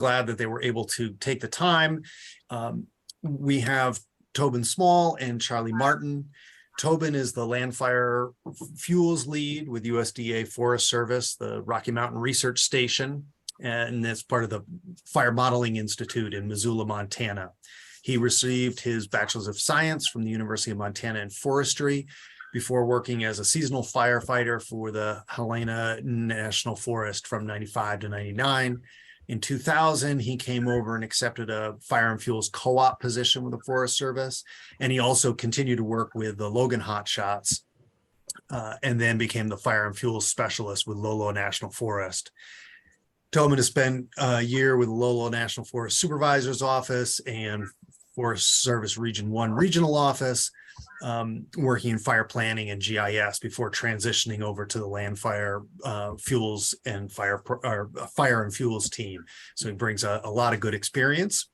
glad that they were able to take the time. We have Tobin Smail and Charley Martin. Tobin is the LANDFIRE fuels lead with USDA Forest Service, the Rocky Mountain Research Station, and that's part of the Fire Modeling Institute in Missoula, Montana. He received his Bachelor's of Science from the University of Montana in Forestry before working as a seasonal firefighter for the Helena National Forest from 95 to 99. In 2000, he came over and accepted a fire and fuels co-op position with the Forest Service. And he also continued to work with the Logan Hotshots and then became the fire and fuels specialist with Lolo National Forest. Tobin has spent a year with the Lolo National Forest Supervisor's Office and Forest Service Region 1 Regional Office, working in fire planning and GIS before transitioning over to the LANDFIRE fuels and fire and fuels team. So he brings a lot of good experience,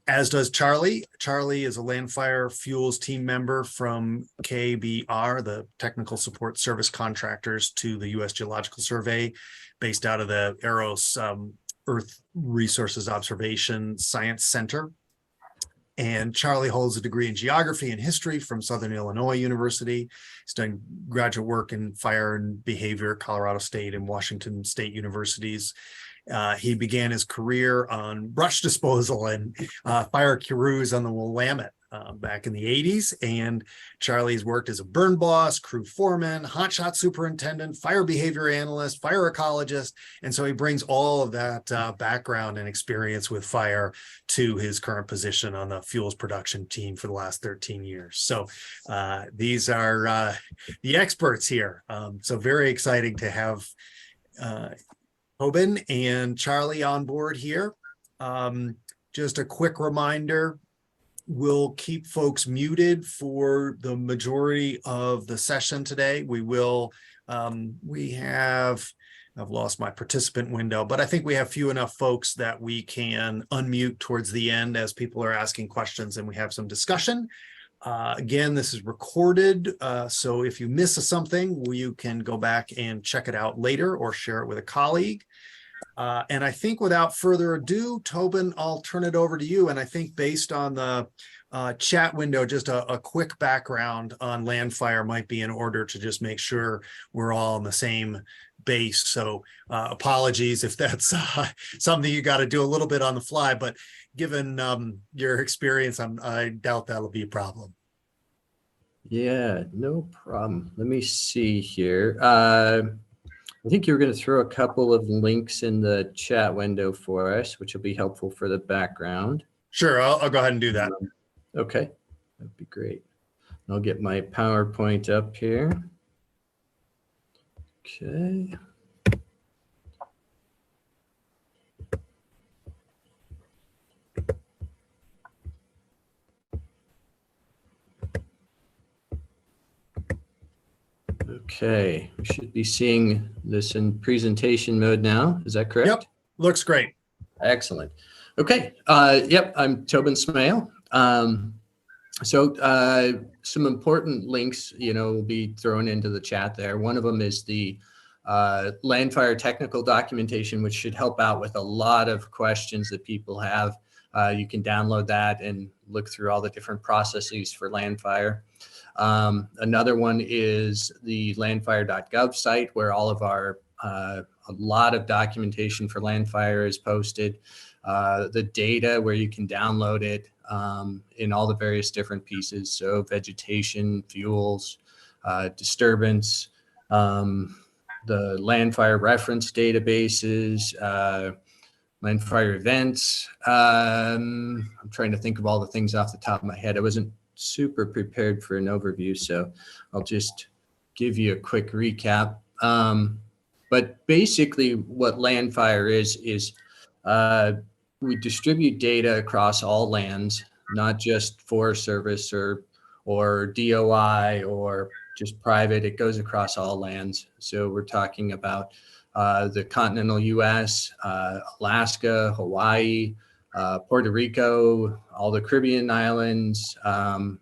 as does Charley. Charley is a LANDFIRE fuels team member from KBR, the Technical Support Service Contractors to the U.S. Geological Survey, based out of the Eros Earth Resources Observation Science Center. And Charley holds a degree in geography and history from Southern Illinois University. He's done graduate work in fire and behavior at Colorado State and Washington State universities. He began his career on brush disposal and fire crews on the Willamette back in the 80s. And Charley's worked as a burn boss, crew foreman, hotshot superintendent, fire behavior analyst, fire ecologist. And so he brings all of that background and experience with fire to his current position on the fuels production team for the last 13 years. So these are the experts here. So very exciting to have Tobin and Charley on board here. Just a quick reminder, we'll keep folks muted for the majority of the session today. I've lost my participant window, but I think we have few enough folks that we can unmute towards the end as people are asking questions and we have some discussion. Again, this is recorded, so if you miss something, you can go back and check it out later or share it with a colleague. And I think without further ado, Tobin, I'll turn it over to you. And I think based on the chat window, just a quick background on LANDFIRE might be in order to just make sure we're all on the same base. So apologies if that's something you got to do a little bit on the fly, but given your experience, I doubt that'll be a problem. Yeah, no problem. Let me see here. I think you were going to throw a couple of links in the chat window for us, which will be helpful for the background. Sure, I'll go ahead and do that. Okay, that'd be great. I'll get my PowerPoint up here. Okay. Okay, we should be seeing this in presentation mode now. Is that correct? Yep, looks great. Excellent. Okay, yep, I'm Tobin Smail. Some important links, will be thrown into the chat there. One of them is the LANDFIRE technical documentation, which should help out with a lot of questions that people have. You can download that and look through all the different processes for LANDFIRE. Another one is the landfire.gov site, where all of our a lot of documentation for LANDFIRE is posted. The data where you can download it in all the various different pieces. So vegetation, fuels, disturbance, the LANDFIRE reference databases, LANDFIRE events. I'm trying to think of all the things off the top of my head. I wasn't super prepared for an overview, so I'll just give you a quick recap. But basically what LANDFIRE is we distribute data across all lands, not just Forest Service or DOI or just private. It goes across all lands. So we're talking about the continental US, Alaska, Hawaii, Puerto Rico, all the Caribbean islands. I'm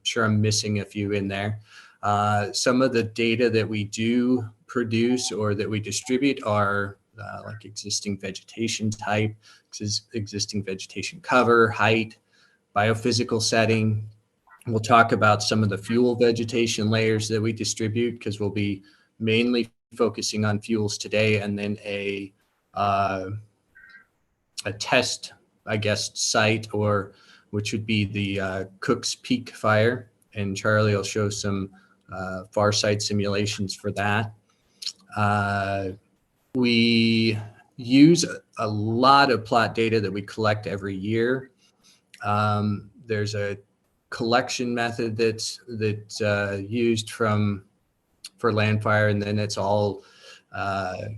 sure I'm missing a few in there. Some of the data that we do produce or that we distribute are like existing vegetation type, existing vegetation cover, height, biophysical setting. We'll talk about some of the fuel vegetation layers that we distribute, because we'll be mainly focusing on fuels today, and then a test, I guess, site, or which would be the Cook's Peak fire. And Charlie will show some far site simulations for that. We use a lot of plot data that we collect every year. There's a collection method that's used for LANDFIRE, and then it's all, I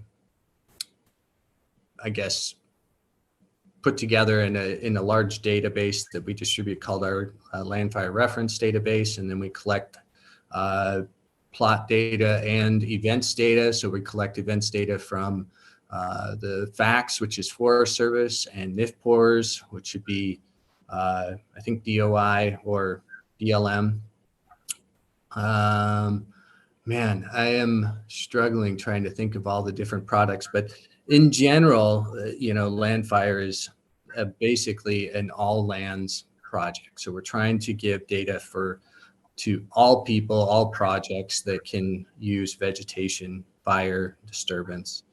guess, put together in a large database that we distribute called our LANDFIRE reference database, and then we collect plot data and events data. So we collect events data from the FACTS, which is Forest Service, and NIFPORS, which should be I think DOI or BLM. Man, I am struggling trying to think of all the different products, but in general, LANDFIRE is basically an all lands project. So we're trying to give data to all people, all projects that can use vegetation, fire, disturbance.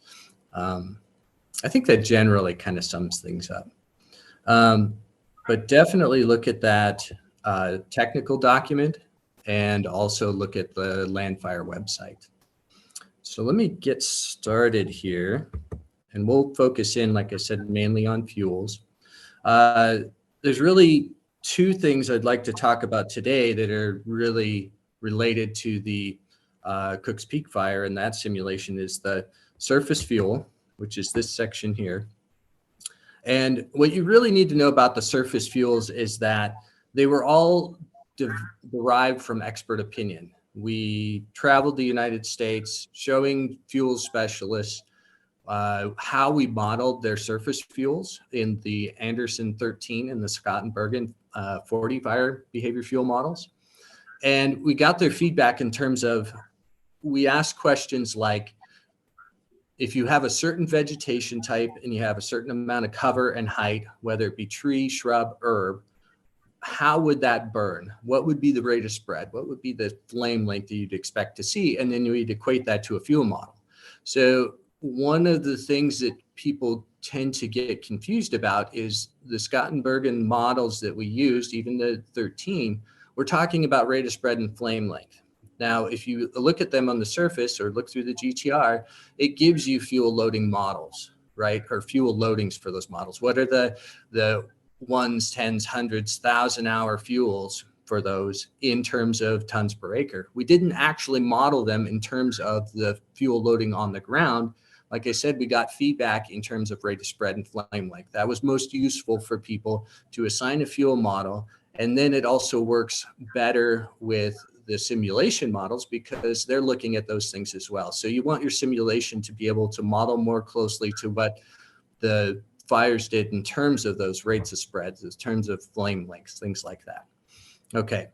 I think that generally kind of sums things up. But definitely look at that technical document, and also look at the LANDFIRE website. So let me get started here, and we'll focus in, like I said, mainly on fuels. There's really two things I'd like to talk about today that are really related to the Cook's Peak fire, and that simulation is the surface fuel, which is this section here. And what you really need to know about the surface fuels is that they were all derived from expert opinion. We traveled the United States showing fuel specialists how we modeled their surface fuels in the Anderson 13 and the Scott and Bergen 40 fire behavior fuel models. And we got their feedback in terms of, we asked questions like, if you have a certain vegetation type and you have a certain amount of cover and height, whether it be tree, shrub, herb, how would that burn? What would be the rate of spread? What would be the flame length that you'd expect to see? And then you'd equate that to a fuel model. So one of the things that people tend to get confused about is the Scott and Bergen models that we used, even the 13, we're talking about rate of spread and flame length. Now, if you look at them on the surface or look through the GTR, it gives you fuel loading models, right? Or fuel loadings for those models. What are the ones, tens, hundreds, 1,000-hour fuels for those in terms of tons per acre? We didn't actually model them in terms of the fuel loading on the ground. Like I said, we got feedback in terms of rate of spread and flame length. That was most useful for people to assign a fuel model. And then it also works better with the simulation models because they're looking at those things as well. So you want your simulation to be able to model more closely to what the fires did in terms of those rates of spreads, in terms of flame lengths, things like that. Okay.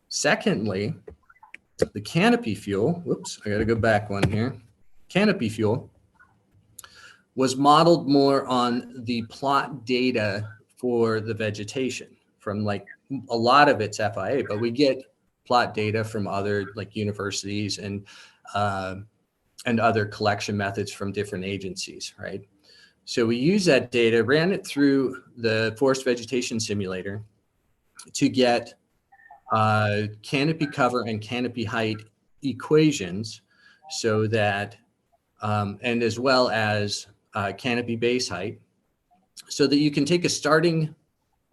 Secondly, the Canopy fuel, whoops, I got to go back one here. Canopy fuel was modeled more on the plot data for the vegetation from like a lot of it's FIA, but we get plot data from other like universities and other collection methods from different agencies, right? So we use that data, ran it through the forest vegetation simulator to get canopy cover and canopy height equations, so that, and as well as canopy base height, so that you can take a starting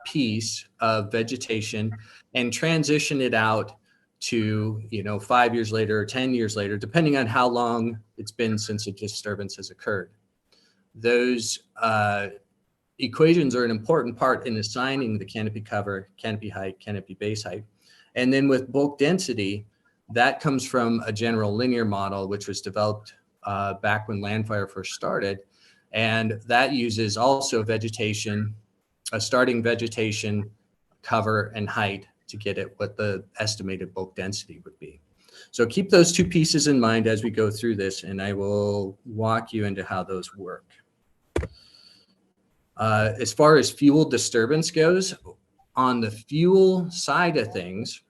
piece of vegetation and transition it out to, 5 years later or 10 years later, depending on how long it's been since a disturbance has occurred. Those equations are an important part in assigning the canopy cover, canopy height, canopy base height. And then with bulk density, that comes from a general linear model, which was developed back when LANDFIRE first started. And that uses also vegetation, a starting vegetation, cover, and height to get at what the estimated bulk density would be. So keep those two pieces in mind as we go through this, and I will walk you into how those work. As far as fuel disturbance goes, on the fuel side of things,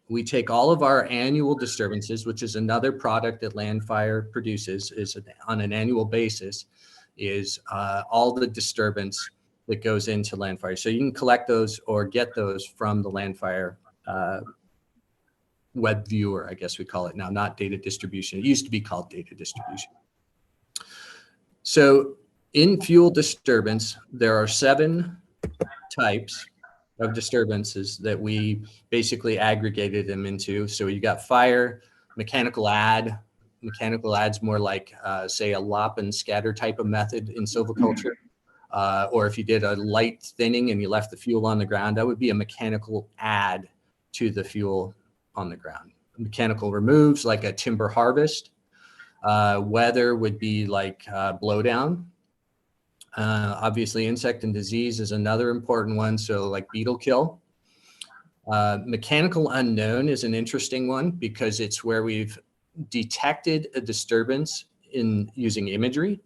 we take all of our annual disturbances, which is another product that LANDFIRE produces is on an annual basis, is all the disturbance that goes into LANDFIRE. So you can collect those or get those from the LANDFIRE web viewer, I guess we call it now, not data distribution. It used to be called data distribution. So in fuel disturbance, there are 7 types of disturbances that we basically aggregated them into. So you got fire, mechanical add. Mechanical add's more like, say, a lop and scatter type of method in silviculture. Or if you did a light thinning and you left the fuel on the ground, that would be a mechanical add to the fuel on the ground. Mechanical removes, like a timber harvest. Weather would be like blowdown. Obviously, insect and disease is another important one. So like beetle kill. Mechanical unknown is an interesting one because it's where we've detected a disturbance in using imagery.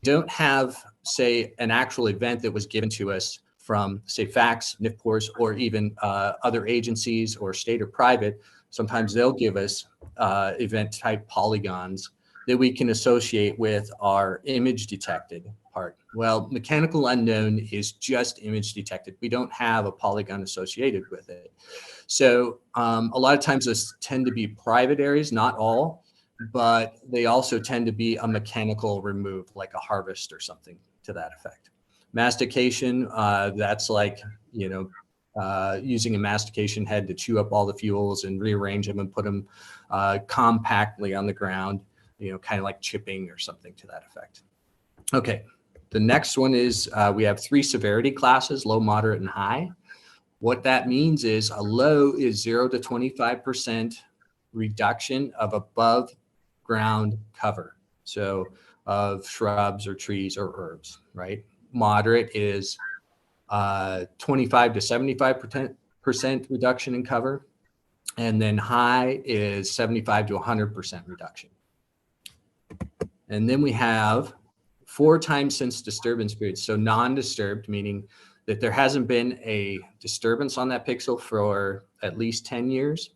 Don't have, say, an actual event that was given to us from, say, FACTS, NIFPORS, or even other agencies or state or private. Sometimes they'll give us event type polygons that we can associate with our image detected part. Well, mechanical unknown is just image detected. We don't have a polygon associated with it. So a lot of times those tend to be private areas, not all, but they also tend to be a mechanical remove, like a harvest or something to that effect. Mastication, that's like, you know, using a mastication head to chew up all the fuels and rearrange them and put them compactly on the ground, you know, kind of like chipping or something to that effect. Okay, the next one is we have 3 severity classes, low, moderate, and high. What that means is a low is 0 to 25% reduction of above ground cover. So of shrubs or trees or herbs, right? Moderate is 25 to 75% reduction in cover. And then high is 75 to 100% reduction. And then we have 4 time since disturbance periods. So non-disturbed, meaning that there hasn't been a disturbance on that pixel for at least 10 years.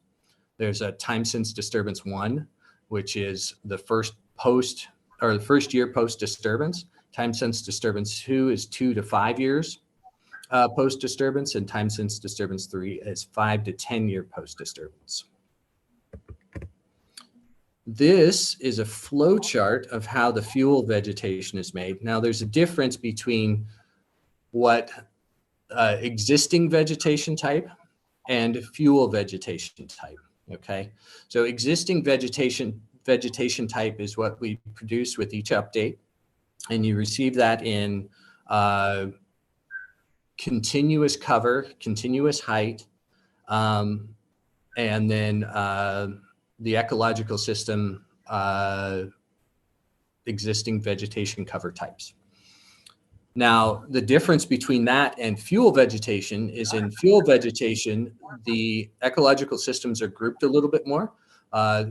There's a time since disturbance 1, which is the first post or the first year post disturbance. Time since disturbance 2 is 2 to 5 years post disturbance, and time since disturbance 3 is 5 to 10 year post disturbance. This is a flow chart of how the fuel vegetation is made. Now there's a difference between what existing vegetation type and fuel vegetation type. Okay, so existing vegetation type is what we produce with each update, and you receive that in continuous cover, continuous height, and then the ecological system existing vegetation cover types. Now, the difference between that and fuel vegetation is in fuel vegetation, the ecological systems are grouped a little bit more.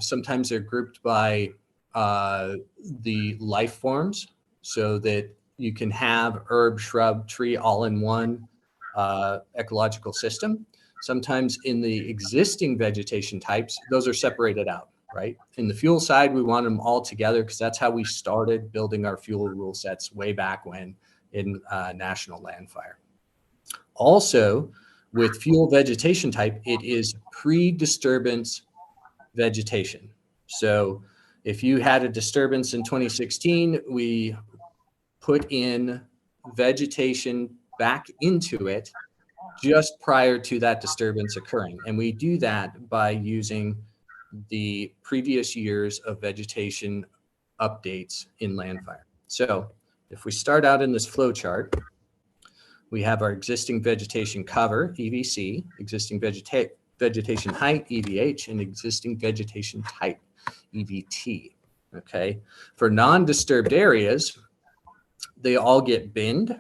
Sometimes they're grouped by the life forms so that you can have herb, shrub, tree all in one ecological system. Sometimes in the existing vegetation types, those are separated out, right? In the fuel side, we want them all together because that's how we started building our fuel rule sets way back when in National LANDFIRE. Also, with fuel vegetation type, it is pre-disturbance vegetation. So if you had a disturbance in 2016, we put in vegetation back into it just prior to that disturbance occurring. And we do that by using the previous years of vegetation updates in LANDFIRE. So if we start out in this flow chart, we have our existing vegetation cover, EVC, existing vegetation height, EVH, and existing vegetation type, EVT. Okay. For non-disturbed areas, they all get binned.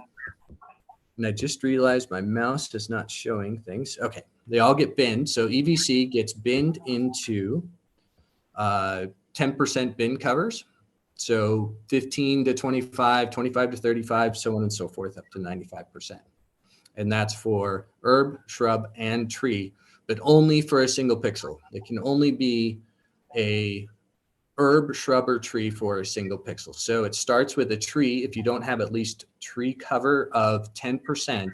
And I just realized my mouse is not showing things. Okay. They all get binned. So EVC gets binned into 10% bin covers. So 15 to 25, 25 to 35, so on and so forth, up to 95%. And that's for herb, shrub, and tree, but only for a single pixel. It can only be a herb, shrub, or tree for a single pixel. So it starts with a tree. If you don't have at least tree cover of 10%,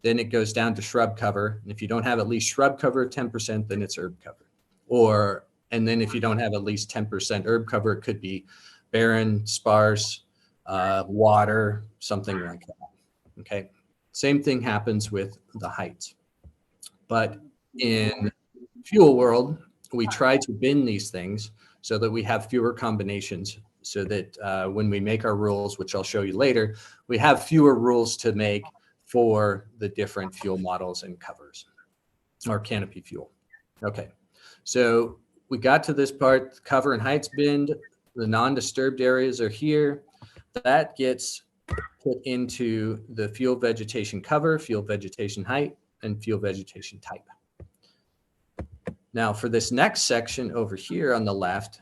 then it goes down to shrub cover. And if you don't have at least shrub cover of 10%, then it's herb cover. And then if you don't have at least 10% herb cover, it could be barren, sparse, water, something like that. Okay. Same thing happens with the heights. But in fuel world, we try to bin these things so that we have fewer combinations, so that when we make our rules, which I'll show you later, we have fewer rules to make for the different fuel models and covers, or canopy fuel. Okay, so we got to this part, cover and heights binned, the non-disturbed areas are here. That gets put into the fuel vegetation cover, fuel vegetation height, and fuel vegetation type. Now for this next section over here on the left,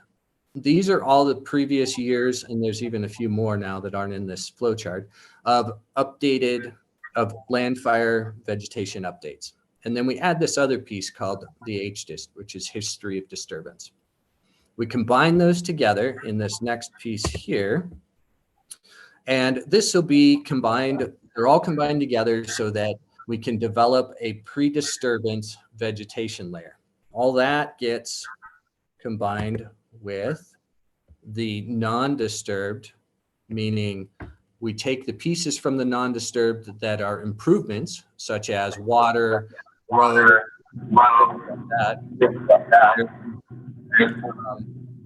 these are all the previous years, and there's even a few more now that aren't in this flowchart, of updated of LANDFIRE vegetation updates. And then we add this other piece called the HDIST, which is history of disturbance. We combine those together in this next piece here. And this will be combined, they're all combined together so that we can develop a pre-disturbance vegetation layer. All that gets combined with the non-disturbed, meaning we take the pieces from the non-disturbed that are improvements, such as water, road, that.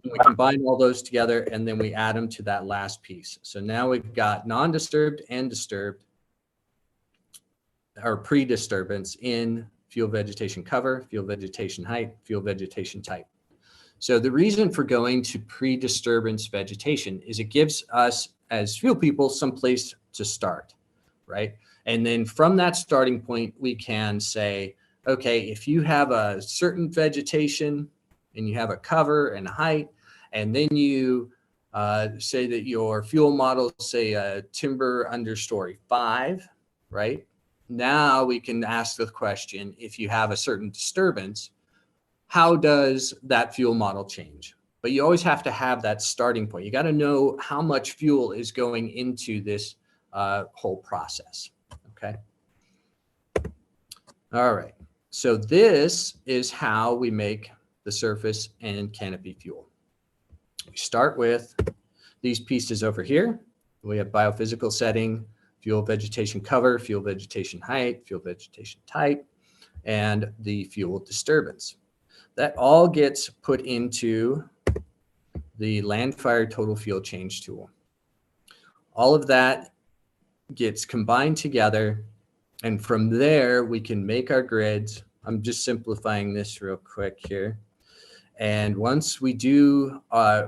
We combine all those together and then we add them to that last piece. So now we've got non-disturbed and disturbed, or pre-disturbance in fuel vegetation cover, fuel vegetation height, fuel vegetation type. So the reason for going to pre-disturbance vegetation is it gives us as fuel people some place to start, right? And then from that starting point, we can say, okay, if you have a certain vegetation and you have a cover and a height, and then you say that your fuel model, say a timber understory 5, right? Now we can ask the question, if you have a certain disturbance, how does that fuel model change? But you always have to have that starting point. You got to know how much fuel is going into this whole process, okay? All right, so this is how we make the surface and canopy fuel. We start with these pieces over here. We have biophysical setting, fuel vegetation cover, fuel vegetation height, fuel vegetation type, and the fuel disturbance. That all gets put into the LANDFIRE total field change tool. All of that gets combined together, and from there we can make our grids. I'm just simplifying this real quick here. And once we do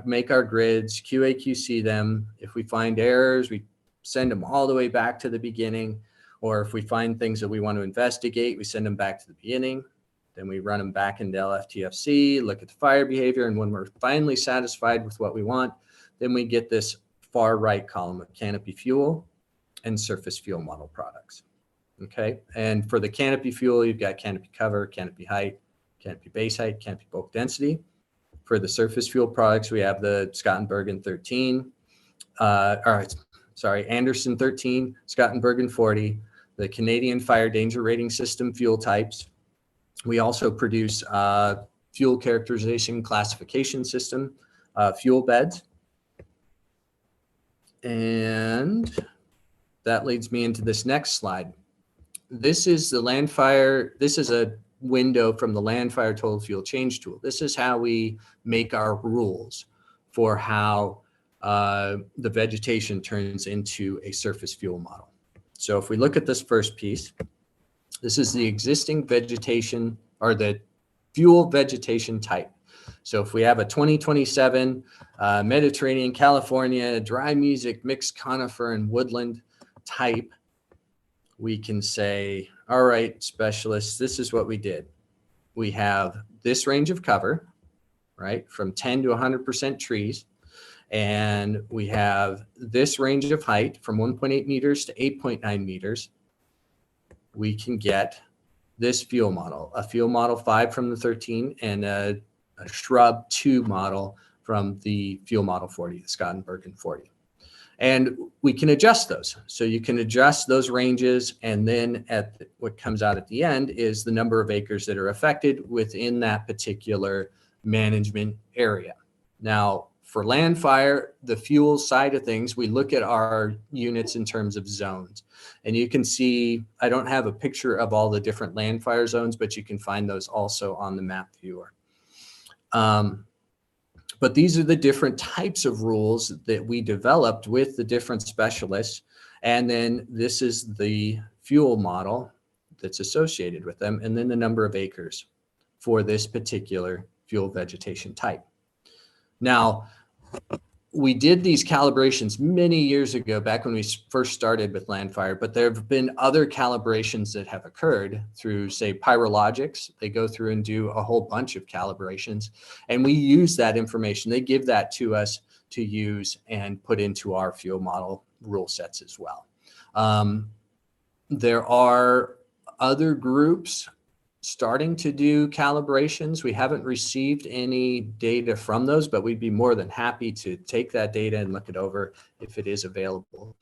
make our grids, QA/QC them, if we find errors, we send them all the way back to the beginning. Or if we find things that we want to investigate, we send them back to the beginning. Then we run them back into LFTFC, look at the fire behavior. And when we're finally satisfied with what we want, then we get this far right column of canopy fuel and surface fuel model products. Okay. And for the canopy fuel, you've got canopy cover, canopy height, canopy base height, canopy bulk density. For the surface fuel products, we have the Scottenbergen 13, Anderson 13, Scottenbergen 40, the Canadian Fire Danger Rating System fuel types. We also produce fuel characterization classification system, fuel beds. And that leads me into this next slide. This is the LANDFIRE. This is a window from the LANDFIRE total fuel change tool. This is how we make our rules for how the vegetation turns into a surface fuel model. So if we look at this first piece, this is the existing vegetation or the fuel vegetation type. So if we have a 2027 Mediterranean, California, dry music, mixed conifer and woodland type, we can say, all right, specialists, this is what we did. We have this range of cover, right, from 10 to 100% trees. And we have this range of height from 1.8 meters to 8.9 meters. We can get this fuel model, a fuel model 5 from the 13 and a shrub 2 model from the fuel model 40, the Scottenbergen 40. And we can adjust those. So you can adjust those ranges, and then what comes out at the end is the number of acres that are affected within that particular management area. Now, for LANDFIRE, the fuel side of things, we look at our units in terms of zones. And you can see, I don't have a picture of all the different LANDFIRE zones, but you can find those also on the map viewer. But these are the different types of rules that we developed with the different specialists. And then this is the fuel model that's associated with them, and then the number of acres for this particular fuel vegetation type. Now, we did these calibrations many years ago, back when we first started with LANDFIRE, but there have been other calibrations that have occurred through, say, Pyrologics. They go through and do a whole bunch of calibrations, and we use that information. They give that to us to use and put into our fuel model rule sets as well. There are other groups starting to do calibrations. We haven't received any data from those, but we'd be more than happy to take that data and look it over if it is available.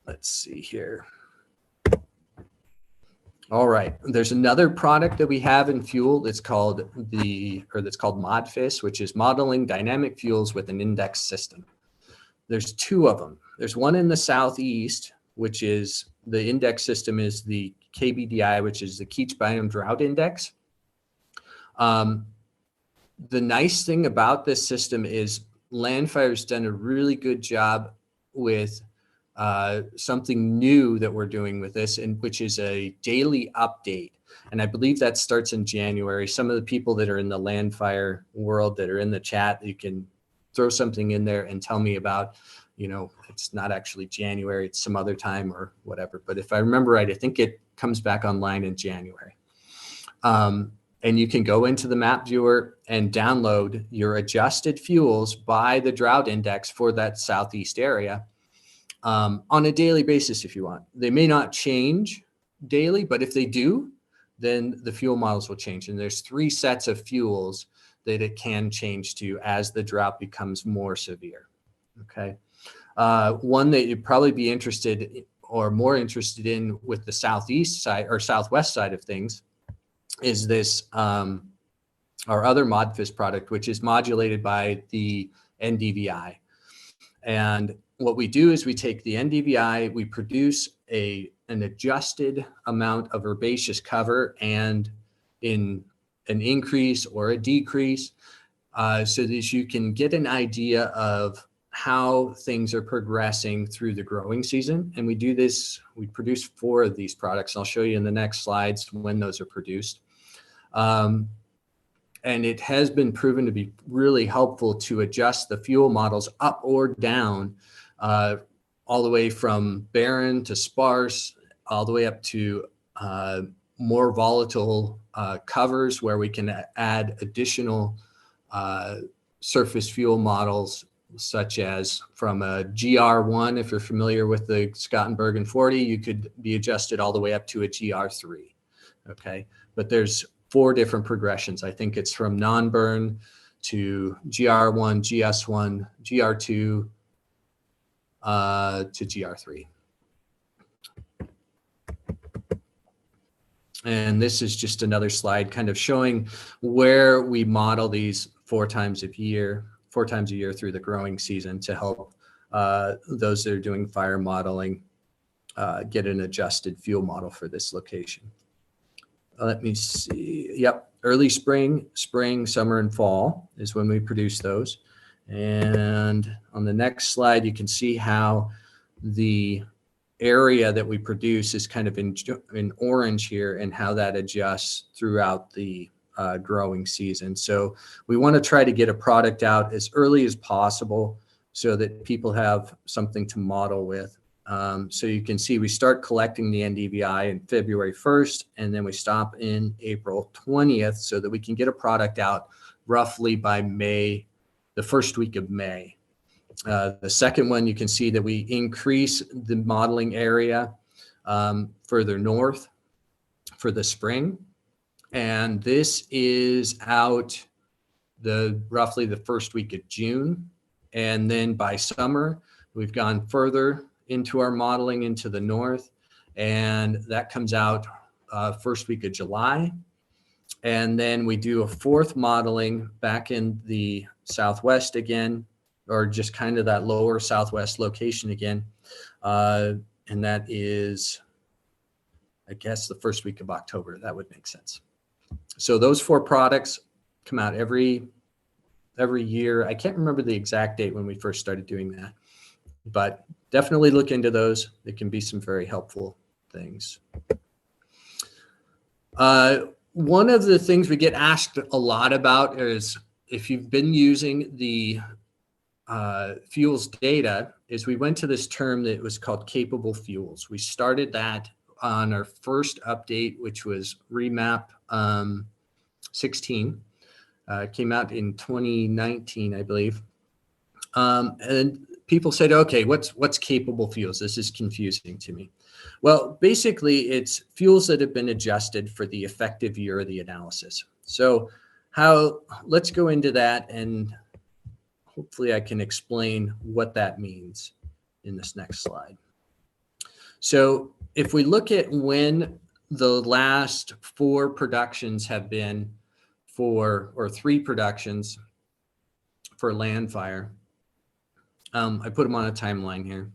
Let's see here. All right, there's another product that we have in fuel that's called ModFIS, which is Modeling Dynamic Fuels with an Index System. There's 2 of them. There's one in the Southeast, which is the index system is the KBDI, which is the Keach Biome Drought Index. The nice thing about this system is LANDFIRE's done a really good job with something new that we're doing with this, and which is a daily update. And I believe that starts in January. Some of the people that are in the LANDFIRE world that are in the chat, you can throw something in there and tell me about, you know, it's not actually January, it's some other time or whatever. But if I remember right, I think it comes back online in January. And you can go into the map viewer and download your adjusted fuels by the drought index for that Southeast area on a daily basis if you want. They may not change daily, but if they do, then the fuel models will change. And there's 3 sets of fuels that it can change to as the drought becomes more severe. Okay. One that you'd probably be interested in, or more interested in with the Southeast side or Southwest side of things, is this, our other ModFIS product, which is modulated by the NDVI. And what we do is we take the NDVI, we produce an adjusted amount of herbaceous cover and in an increase or a decrease, so that you can get an idea of how things are progressing through the growing season. And we do this, we produce 4 of these products. I'll show you in the next slides when those are produced. And it has been proven to be really helpful to adjust the fuel models up or down, all the way from barren to sparse, all the way up to more volatile covers where we can add additional surface fuel models, such as from a GR1, if you're familiar with the Scottenbergen 40, you could be adjusted all the way up to a GR3, okay? But there's 4 different progressions. I think it's from non-burn to GR1, GS1, GR2 to GR3. And this is just another slide kind of showing where we model these 4 times a year through the growing season to help those that are doing fire modeling get an adjusted fuel model for this location. Let me see. Yep. Early spring, summer, and fall is when we produce those. And on the next slide, you can see how the area that we produce is kind of in orange here, and how that adjusts throughout the growing season. So we want to try to get a product out as early as possible so that people have something to model with So you can see we start collecting the NDVI in February 1st, and then we stop in April 20th so that we can get a product out roughly by May, the first week of May. The second one, you can see that we increase the modeling area further north for the spring. And this is out roughly the first week of June. And then by summer, we've gone further into our modeling into the north, and that comes out first week of July. And then we do a fourth modeling back in the southwest again, or just kind of that lower southwest location again. And that is, I guess, the first week of October. That would make sense. So those 4 products come out every year. I can't remember the exact date when we first started doing that, but definitely look into those. They can be some very helpful things. One of the things we get asked a lot about is if you've been using the fuels data, is we went to this term that was called capable fuels. We started that on our first update, which was remap 16. Came out in 2019, I believe. And people said, okay, what's capable fuels? This is confusing to me. Well, basically it's fuels that have been adjusted for the effective year of the analysis. So let's go into that, and hopefully I can explain what that means in this next slide. So if we look at when the last 4 productions have been or 3 productions for LANDFIRE, I put them on a timeline here.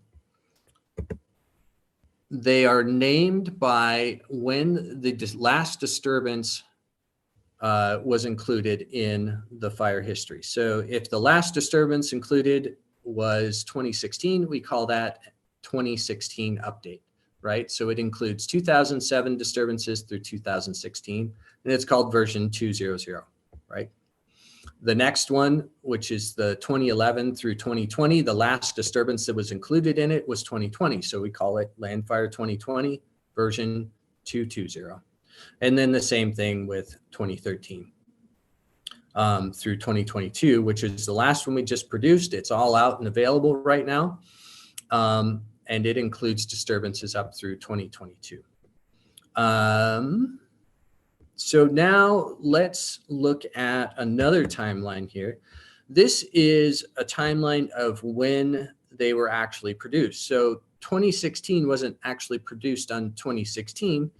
They are named by when the last disturbance was included in the fire history. So if the last disturbance included was 2016, we call that 2016 update, right? So it includes 2007 disturbances through 2016, and it's called version 200, right? The next one, which is the 2011 through 2020, the last disturbance that was included in it was 2020. So we call it LANDFIRE 2020 version 220. And then the same thing with 2013 through 2022, which is the last one we just produced. It's all out and available right now. And it includes disturbances up through 2022. So now let's look at another timeline here. This is a timeline of when they were actually produced. So 2016 wasn't actually produced on 2016.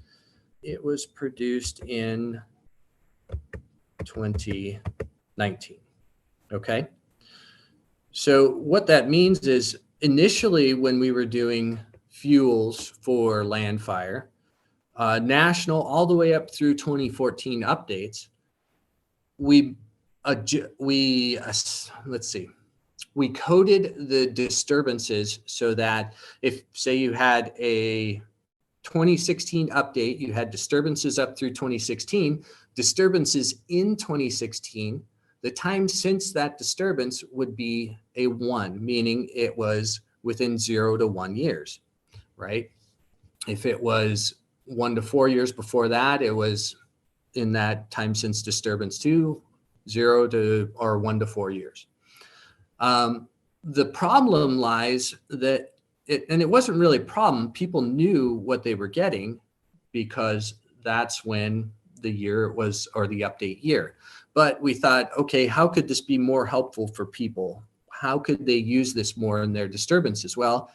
It was produced in 2019, okay? So what that means is initially when we were doing fuels for LANDFIRE, national all the way up through 2014 updates, we coded the disturbances so that if, say, you had a 2016 update, you had disturbances up through 2016, disturbances in 2016, the time since that disturbance would be a 1, meaning it was within 0 to 1 years, right? If it was 1 to 4 years before that, it was in that time since disturbance 2, 0 to or 1 to 4 years. The problem lies that it wasn't really a problem. People knew what they were getting because that's when the year was, or the update year. But we thought, okay, how could this be more helpful for people? How could they use this more in their disturbances? Well,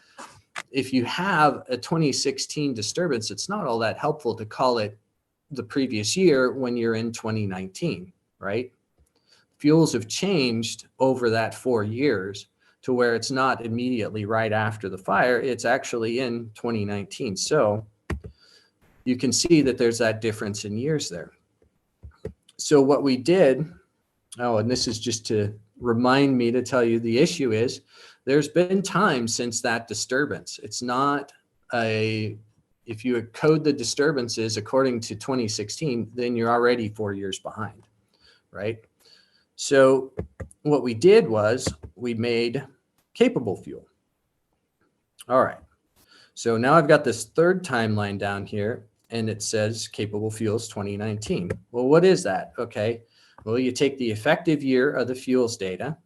if you have a 2016 disturbance, it's not all that helpful to call it the previous year when you're in 2019, right? Fuels have changed over that 4 years to where it's not immediately right after the fire, it's actually in 2019. So you can see that there's that difference in years there. So what we did, and this is just to remind me to tell you the issue is, there's been time since that disturbance. It's not if you code the disturbances according to 2016, then you're already 4 years behind, right? So what we did was we made capable fuel. All right. So now I've got this third timeline down here, and it says capable fuels 2019. Well, what is that? Okay. Well, you take the effective year of the fuels data,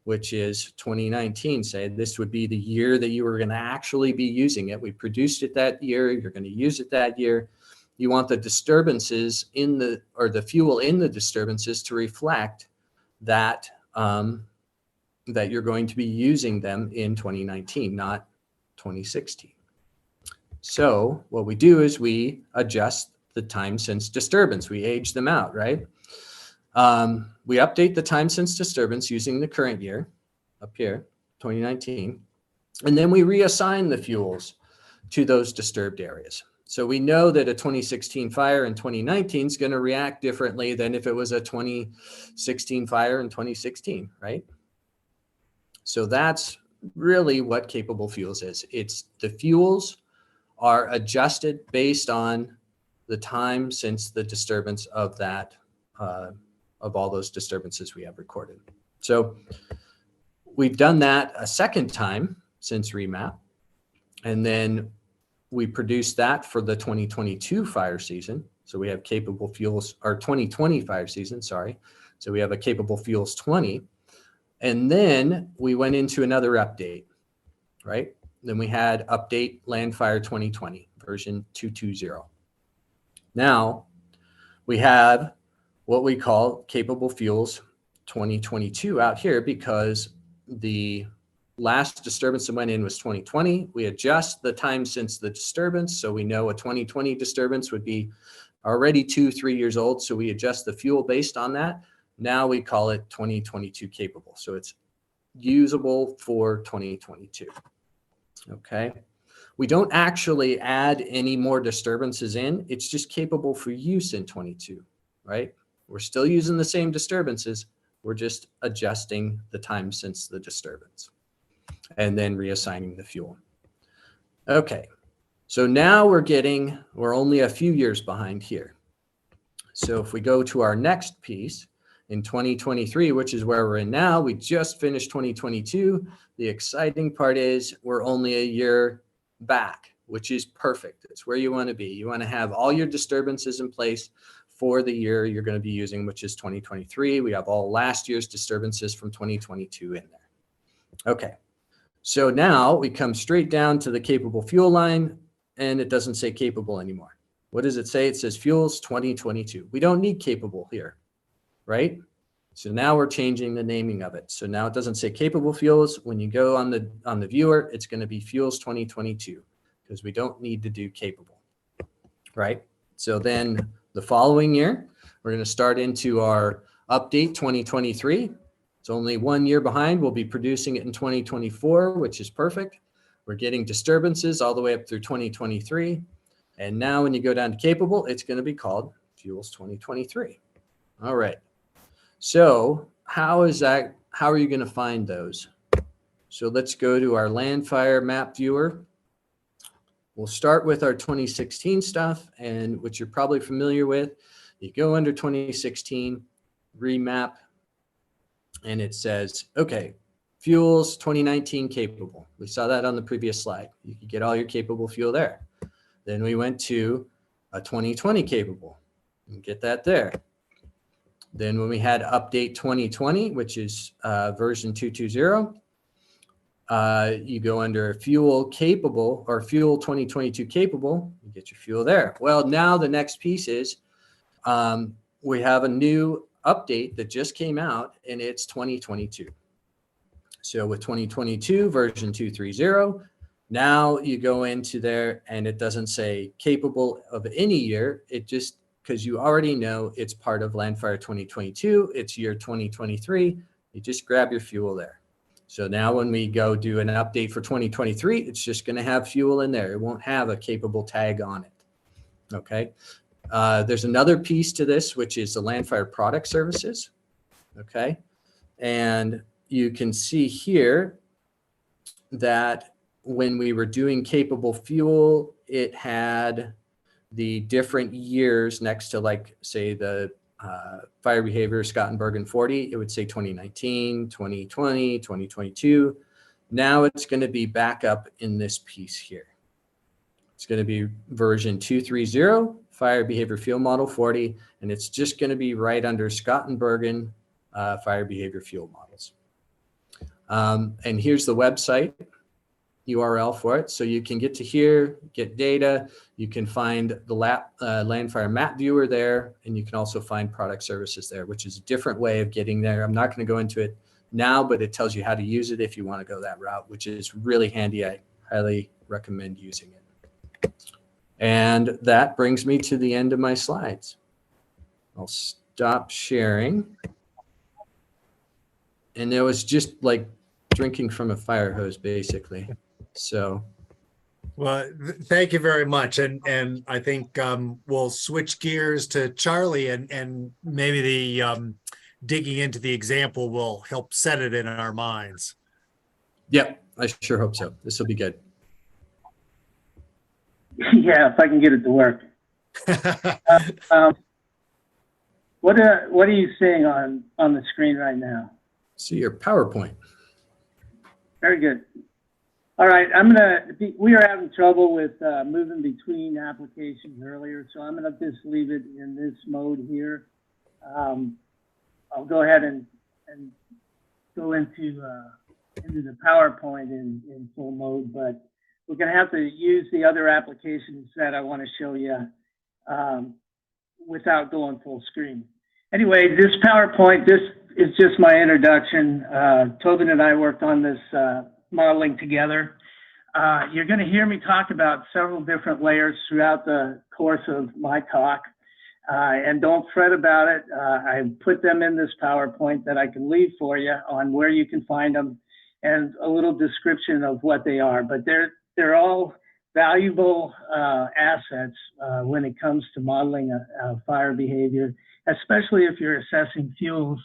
which is 2019. Say this would be the year that you were going to actually be using it. We produced it that year. You're going to use it that year. You want the disturbances in the, or the fuel in the disturbances to reflect that, that you're going to be using them in 2019, not 2016. So what we do is we adjust the time since disturbance. We age them out, right? We update the time since disturbance using the current year up here, 2019, and then we reassign the fuels to those disturbed areas. So we know that a 2016 fire in 2019 is going to react differently than if it was a 2016 fire in 2016, right? So that's really what capable fuels is. It's the fuels are adjusted based on the time since the disturbance of that, of all those disturbances we have recorded. So we've done that a second time since remap, and then we produced that for the 2022 fire season. So we have capable fuels, or 2020 fire season, sorry. So we have a capable fuels 20. And then we went into another update, right? Then we had update LANDFIRE 2020 version 220. Now we have what we call capable fuels 2022 out here because the last disturbance that went in was 2020. We adjust the time since the disturbance. So we know a 2020 disturbance would be already 2-3 years old. So we adjust the fuel based on that. Now we call it 2022 capable. So it's usable for 2022. Okay. We don't actually add any more disturbances in. It's just capable for use in 22, right? We're still using the same disturbances. We're just adjusting the time since the disturbance and then reassigning the fuel. Okay. So now we're only a few years behind here. So if we go to our next piece in 2023, which is where we're in now, we just finished 2022. The exciting part is we're only a year back, which is perfect. It's where you want to be. You want to have all your disturbances in place for the year you're going to be using, which is 2023. We have all last year's disturbances from 2022 in there. Okay. So now we come straight down to the capable fuel line, and it doesn't say capable anymore. What does it say? It says fuels 2022. We don't need capable here, right? So now we're changing the naming of it. So now it doesn't say capable fuels. When you go on the viewer, it's going to be fuels 2022 because we don't need to do capable, right? So then the following year, we're going to start into our update 2023. It's only 1 year behind. We'll be producing it in 2024, which is perfect. We're getting disturbances all the way up through 2023. And now when you go down to capable, it's going to be called fuels 2023. All right. So how are you going to find those? So let's go to our LANDFIRE map viewer. We'll start with our 2016 stuff, and which you're probably familiar with. You go under 2016, remap, and it says, okay, fuels 2019 capable. We saw that on the previous slide. You could get all your capable fuel there. Then we went to a 2020 capable and get that there. Then when we had update 2020, which is version 220, you go under fuel capable or fuel 2022 capable, you get your fuel there. Well, now the next piece is we have a new update that just came out, and it's 2022. So with 2022 version 230, now you go into there and it doesn't say capable of any year. It just, because you already know it's part of LANDFIRE 2022, it's year 2023, you just grab your fuel there. So now when we go do an update for 2023, it's just going to have fuel in there. It won't have a capable tag on it. Okay. There's another piece to this, which is the LANDFIRE product services. Okay. And you can see here that when we were doing capable fuel, it had the different years next to, like, say, the fire behavior, Scottenberg and 40, it would say 2019, 2020, 2022. Now it's going to be back up in this piece here. It's going to be version 230, Fire Behavior Field Model 40, and it's just going to be right under Scott and Bergen Fire Behavior Field Models. And here's the website URL for it. So you can get to here, get data. You can find the LANDFIRE map viewer there, and you can also find product services there, which is a different way of getting there. I'm not going to go into it now, but it tells you how to use it if you want to go that route, which is really handy. I highly recommend using it. And that brings me to the end of my slides. I'll stop sharing. And it was just like drinking from a fire hose, basically. So. Well, thank you very much. And I think we'll switch gears to Charley, and maybe the digging into the example will help set it in our minds. Yep, I sure hope so. This will be good. Yeah, if I can get it to work. What are you seeing on the screen right now? See your PowerPoint. Very good. All right, we are having trouble with moving between applications earlier, so I'm gonna just leave it in this mode here. I'll go ahead and go into the PowerPoint in full mode, but we're going to have to use the other applications that I want to show you without going full screen. Anyway, this PowerPoint, this is just my introduction. Tobin and I worked on this modeling together. You're going to hear me talk about several different layers throughout the course of my talk. And don't fret about it. I put them in this PowerPoint that I can leave for you on where you can find them and a little description of what they are. But they're all valuable assets when it comes to modeling a fire behavior, especially if you're assessing fuels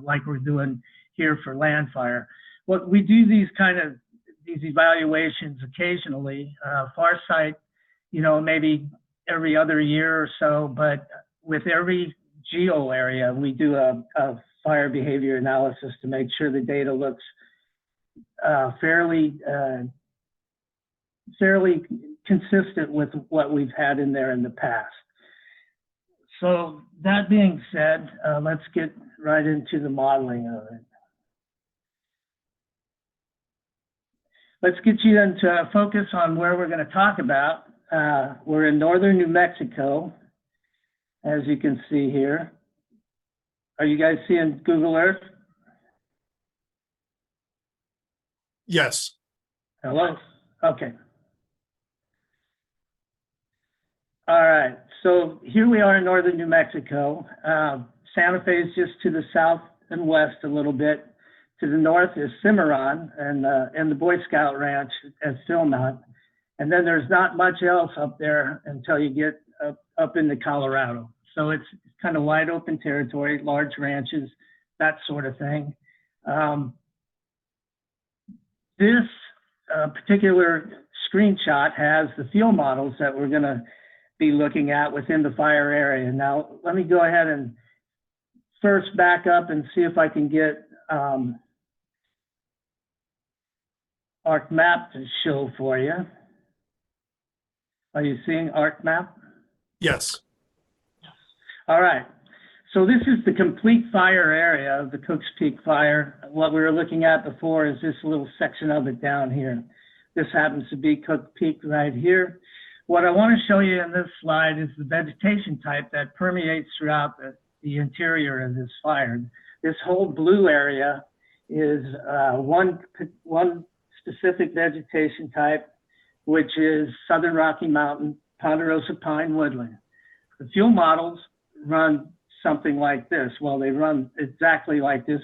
like we're doing here for LANDFIRE. Well, we do these evaluations occasionally. Farsight, maybe every other year or so, but with every geo area, we do a fire behavior analysis to make sure the data looks fairly consistent with what we've had in there in the past. So that being said, let's get right into the modeling of it. Let's get you into focus on where we're going to talk about. We're in northern New Mexico, as you can see here. Are you guys seeing Google Earth? Yes. Hello? Okay. All right, so here we are in northern New Mexico. Santa Fe is just to the south and west a little bit. To the north is Cimarron and the Boy Scout Ranch at Philmont. And then there's not much else up there until you get up into Colorado. So it's kind of wide open territory, large ranches, that sort of thing. This particular screenshot has the field models that we're going to be looking at within the fire area. Now, let me go ahead and first back up and see if I can get ArcMap to show for you. Are you seeing ArcMap? Yes. All right. So this is the complete fire area of the Cooks Peak fire. What we were looking at before is this little section of it down here. This happens to be Cook Peak right here. What I want to show you in this slide is the vegetation type that permeates throughout the interior of this fire. This whole blue area is one specific vegetation type, which is Southern Rocky Mountain ponderosa pine woodland. The fuel models run something like this. Well, they run exactly like this,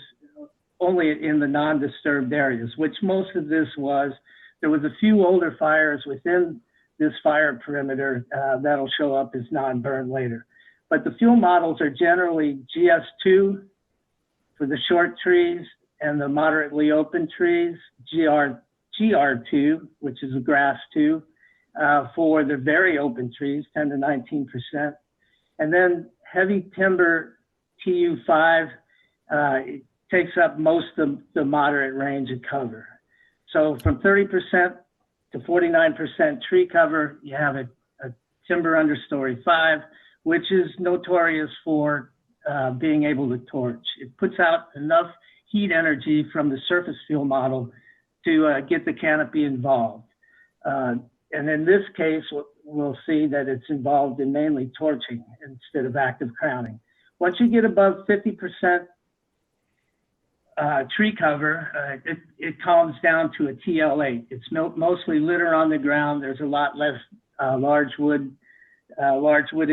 only in the non-disturbed areas, which most of this was. There was a few older fires within this fire perimeter that'll show up as non-burn later. But the fuel models are generally GS2 for the short trees and the moderately open trees, GR2, which is a grass 2, for the very open trees, 10 to 19%. And then heavy timber TU5 takes up most of the moderate range of cover. So from 30% to to 49% tree cover, you have a timber understory 5, which is notorious for being able to torch. It puts out enough heat energy from the surface fuel model to get the canopy involved. And in this case, we'll see that it's involved in mainly torching instead of active crowning. Once you get above 50% tree cover, it calms down to a TL8. It's mostly litter on the ground. There's a lot less large wooded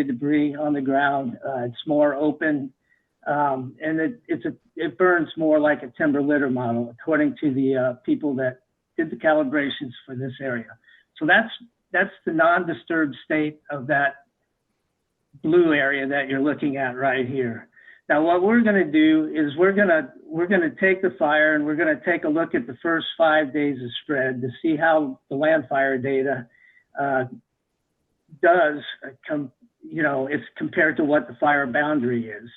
debris on the ground. It's more open, and it burns more like a timber litter model, according to the people that did the calibrations for this area. So that's the non-disturbed state of that blue area that you're looking at right here. Now, what we're going to do is we're going to take the fire and we're going to take a look at the first 5 days of spread to see how the LANDFIRE data does, it's compared to what the fire boundary is.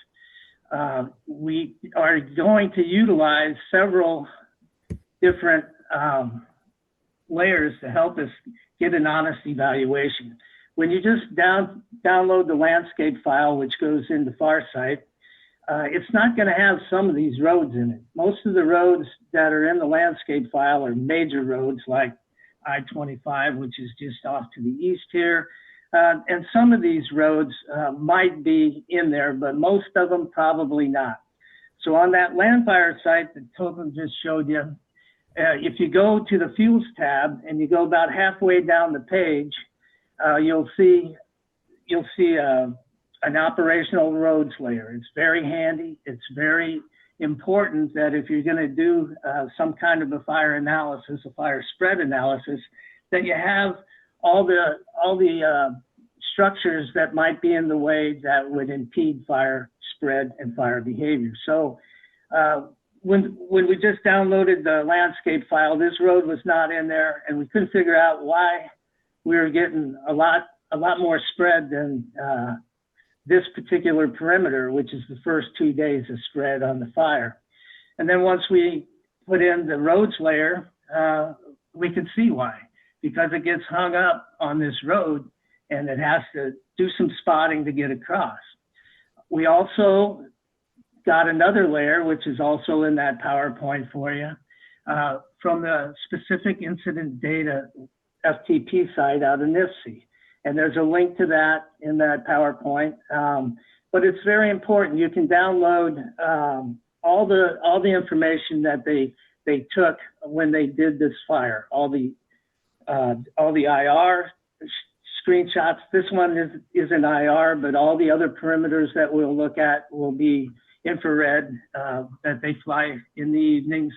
We are going to utilize several different layers to help us get an honest evaluation. When you just download the landscape file, which goes into Farsight, it's not going to have some of these roads in it. Most of the roads that are in the landscape file are major roads like I-25, which is just off to the east here. And some of these roads might be in there, but most of them probably not. So on that LANDFIRE site that Tobin just showed you, if you go to the Fuels tab and you go about halfway down the page, you'll see an operational roads layer. It's very handy. It's very important that if you're going to do some kind of a fire analysis, a fire spread analysis, that you have all the structures that might be in the way that would impede fire spread and fire behavior. So when we just downloaded the landscape file, this road was not in there, and we couldn't figure out why we were getting a lot more spread than this particular perimeter, which is the first 2 days of spread on the fire. And then once we put in the roads layer, we can see why, because it gets hung up on this road and it has to do some spotting to get across. We also got another layer, which is also in that PowerPoint for you, from the specific incident data FTP site out of NIFC. And there's a link to that in that PowerPoint. But it's very important. You can download all the information that they took when they did this fire, all the IR screenshots. This one is an IR, but all the other perimeters that we'll look at will be infrared that they fly in the evenings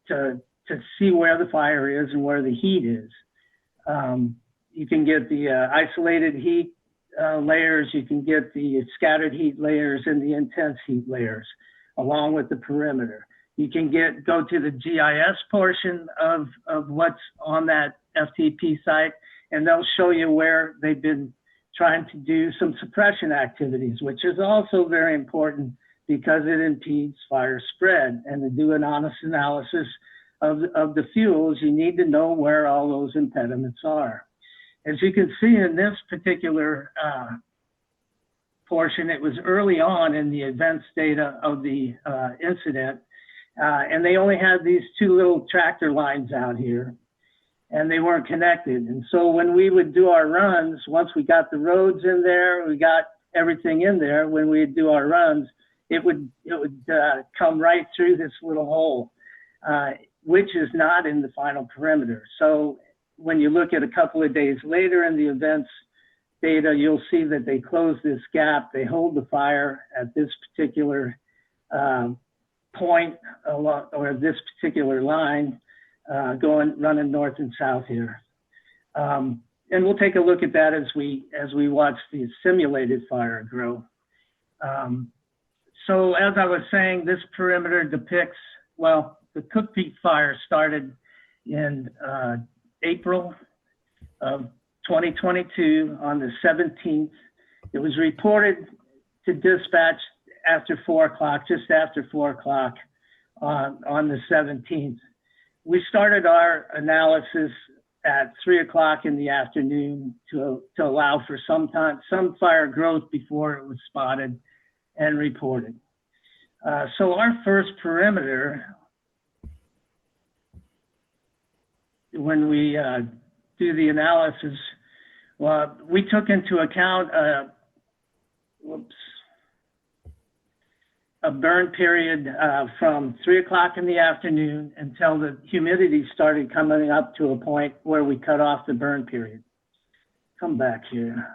to see where the fire is and where the heat is. You can get the isolated heat layers, you can get the scattered heat layers and the intense heat layers, along with the perimeter. You can go to the GIS portion of what's on that FTP site, and they'll show you where they've been trying to do some suppression activities, which is also very important because it impedes fire spread. And to do an honest analysis of the fuels, you need to know where all those impediments are. As you can see in this particular portion, it was early on in the events data of the incident, and they only had these 2 little tractor lines out here, and they weren't connected. And so when we would do our runs, once we got the roads in there, we got everything in there, when we'd do our runs, it would come right through this little hole, which is not in the final perimeter. So when you look at a couple of days later in the events data, you'll see that they close this gap. They hold the fire at this particular point or this particular line running north and south here. And we'll take a look at that as we watch the simulated fire grow. So as I was saying, this perimeter depicts, well, the Cook Peak fire started in April of 2022 on the 17th. It was reported to dispatch after 4 o'clock, just after 4 o'clock on the 17th. We started our analysis at 3 o'clock in the afternoon to allow for some fire growth before it was spotted and reported. So our first perimeter, when we do the analysis, well, we took into account a burn period from 3 o'clock in the afternoon until the humidity started coming up to a point where we cut off the burn period. Come back here.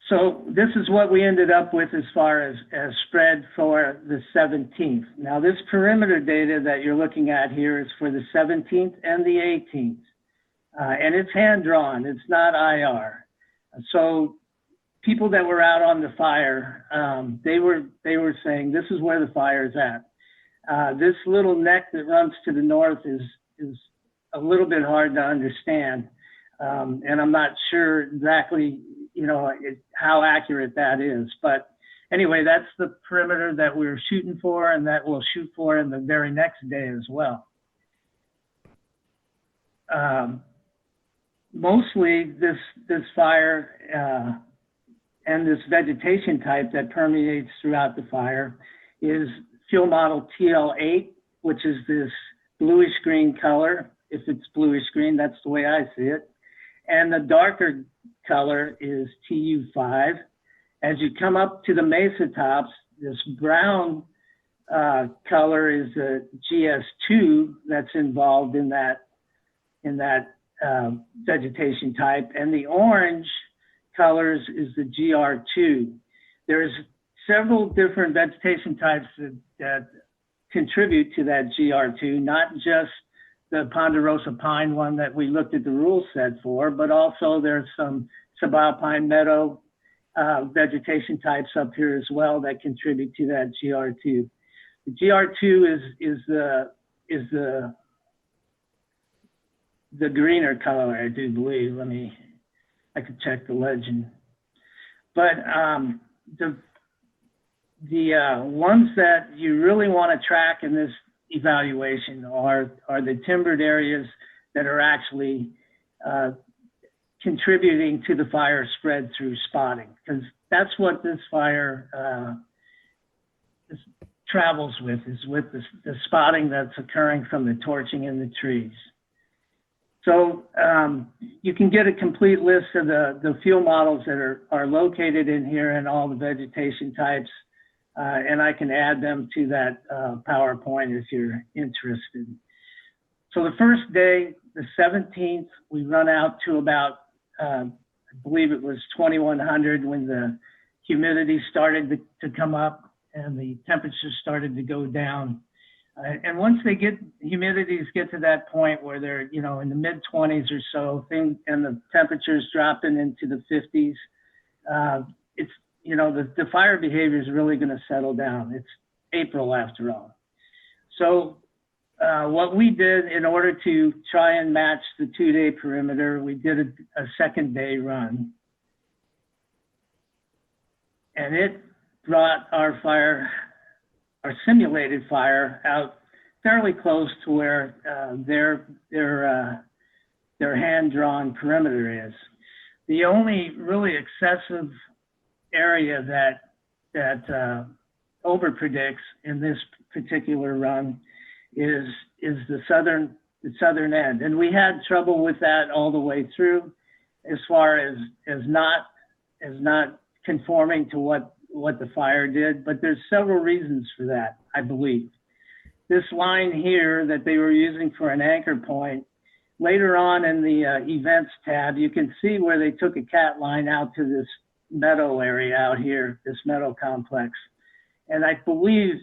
So this is what we ended up with as far as spread for the 17th. Now this perimeter data that you're looking at here is for the 17th and the 18th. And it's hand drawn, it's not IR. So people that were out on the fire, they were saying this is where the fire is at. This little neck that runs to the north is a little bit hard to understand. And I'm not sure exactly, you know, how accurate that is. But anyway, that's the perimeter that we're shooting for and that we'll shoot for in the very next day as well. Mostly this fire and this vegetation type that permeates throughout the fire is fuel model TL8, which is this bluish green color. If it's bluish green, that's the way I see it. And the darker color is TU5. As you come up to the mesa tops, this brown color is the GS2 that's involved in that vegetation type, and the orange colors is the GR2. There's several different vegetation types that contribute to that GR2, not just the ponderosa pine one that we looked at the rule set for, but also there's some subalpine meadow vegetation types up here as well that contribute to that GR2. The GR2 is the greener color, I do believe. I could check the legend. But the ones that you really want to track in this evaluation are the timbered areas that are actually contributing to the fire spread through spotting, because that's what this fire travels with, is with the spotting that's occurring from the torching in the trees. So you can get a complete list of the fuel models that are located in here and all the vegetation types, and I can add them to that PowerPoint if you're interested. So the first day, the 17th, we run out to about, I believe it was 2100 when the humidity started to come up and the temperatures started to go down. And once humidities get to that point where they're, you know, in the mid 20s or so, and the temperatures dropping into the 50s, it's, you know, the fire behavior is really going to settle down. It's April after all. So what we did in order to try and match the 2-day perimeter, we did a second day run. And it brought our simulated fire out fairly close to where their hand-drawn perimeter is. The only really excessive area that overpredicts in this particular run is the southern end, and we had trouble with that all the way through, as far as not conforming to what the fire did, but there's several reasons for that, I believe. This line here that they were using for an anchor point, later on in the events tab, you can see where they took a cat line out to this meadow area out here, this meadow complex. And I believe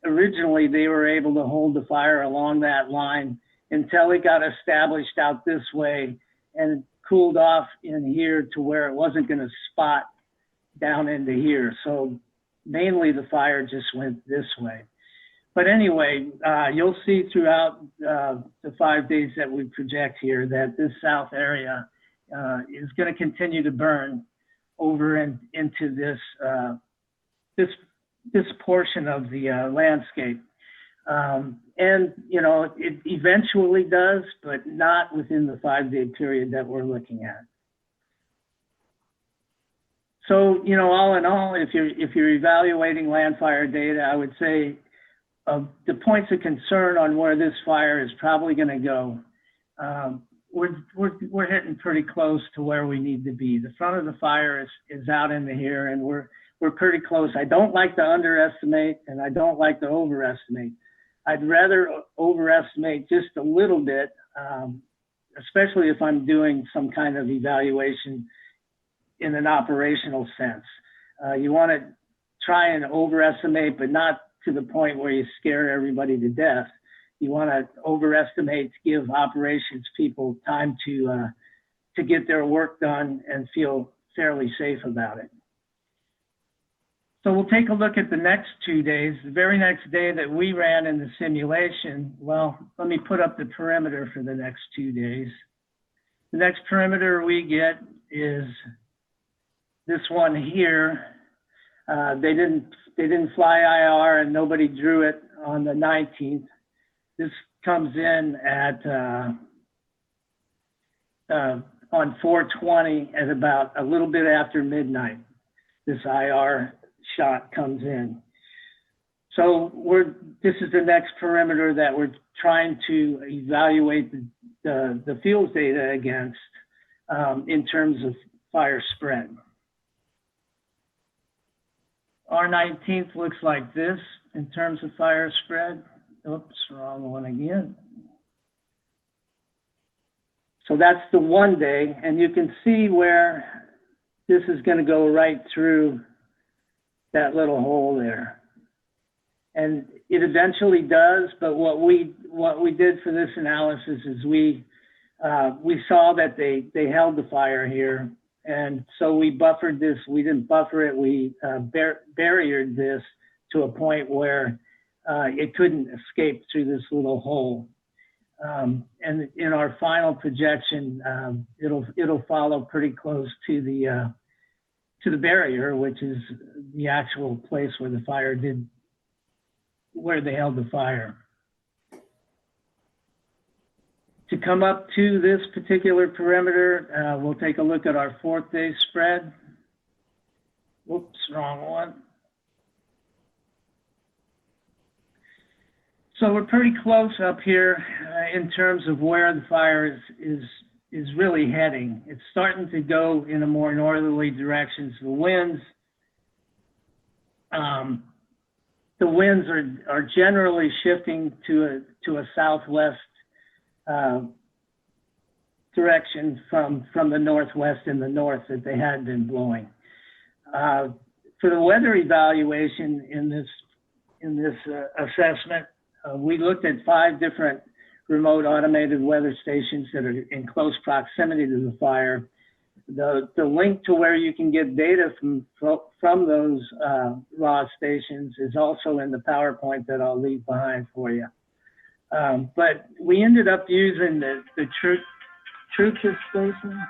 originally they were able to hold the fire along that line until it got established out this way and cooled off in here to where it wasn't going to spot down into here. So mainly the fire just went this way. But anyway, you'll see throughout the 5 days that we project here that this south area is going to continue to burn over into this portion of the landscape. And, you know, it eventually does, but not within the 5-day period that we're looking at. So, you know, all in all, if you're evaluating land fire data, I would say the points of concern on where this fire is probably going to go, we're hitting pretty close to where we need to be. The front of the fire is out into here, and we're pretty close. I don't like to underestimate, and I don't like to overestimate. I'd rather overestimate just a little bit, especially if I'm doing some kind of evaluation in an operational sense. You want to try and overestimate, but not to the point where you scare everybody to death. You want to overestimate to give operations people time to get their work done and feel fairly safe about it. So we'll take a look at the next 2 days. The very next day that we ran in the simulation, well, let me put up the perimeter for the next 2 days. The next perimeter we get is this one here. They didn't fly IR and nobody drew it on the 19th. This comes in at on 4/20 at about a little bit after midnight. This IR shot comes in. So this is the next perimeter that we're trying to evaluate the field data against in terms of fire spread. Our 19th looks like this in terms of fire spread. Oops, wrong one again. So that's the 1 day, and you can see where this is going to go right through that little hole there. And it eventually does, but what we did for this analysis is we saw that they held the fire here, and so we buffered this. We didn't buffer it, we barriered this to a point where it couldn't escape through this little hole. And in our final projection, it'll follow pretty close to the barrier, which is the actual place where the fire where they held the fire. To come up to this particular perimeter, we'll take a look at our 4th day spread. Whoops, wrong one. So we're pretty close up here in terms of where the fire is really heading. It's starting to go in a more northerly direction. So the winds are generally shifting to a southwest direction from the northwest and the north that they had been blowing. For the weather evaluation in this assessment, we looked at 5 different remote automated weather stations that are in close proximity to the fire. The link to where you can get data from those raw stations is also in the PowerPoint that I'll leave behind for you. But we ended up using the Truchas station.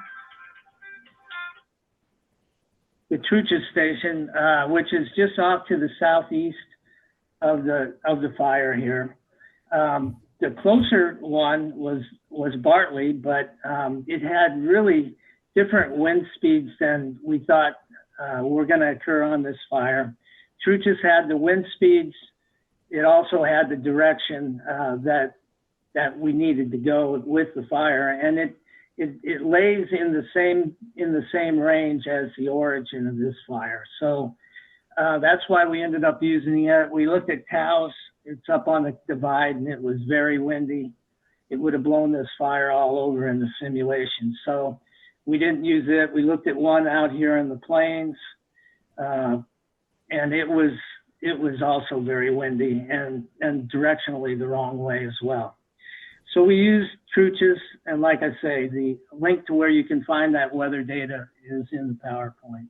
The Truchas station, which is just off to the southeast of the fire here. The closer one was Bartley, but it had really different wind speeds than we thought were going to occur on this fire. Truchas had the wind speeds. It also had the direction that we needed to go with the fire, and it lays in the same range as the origin of this fire. So that's why we ended up using it. We looked at Taos. It's up on the divide, and it was very windy. It would have blown this fire all over in the simulation. So we didn't use it. We looked at one out here in the plains, and it was also very windy and directionally the wrong way as well. So we used Truchas, and like I say, the link to where you can find that weather data is in the PowerPoint.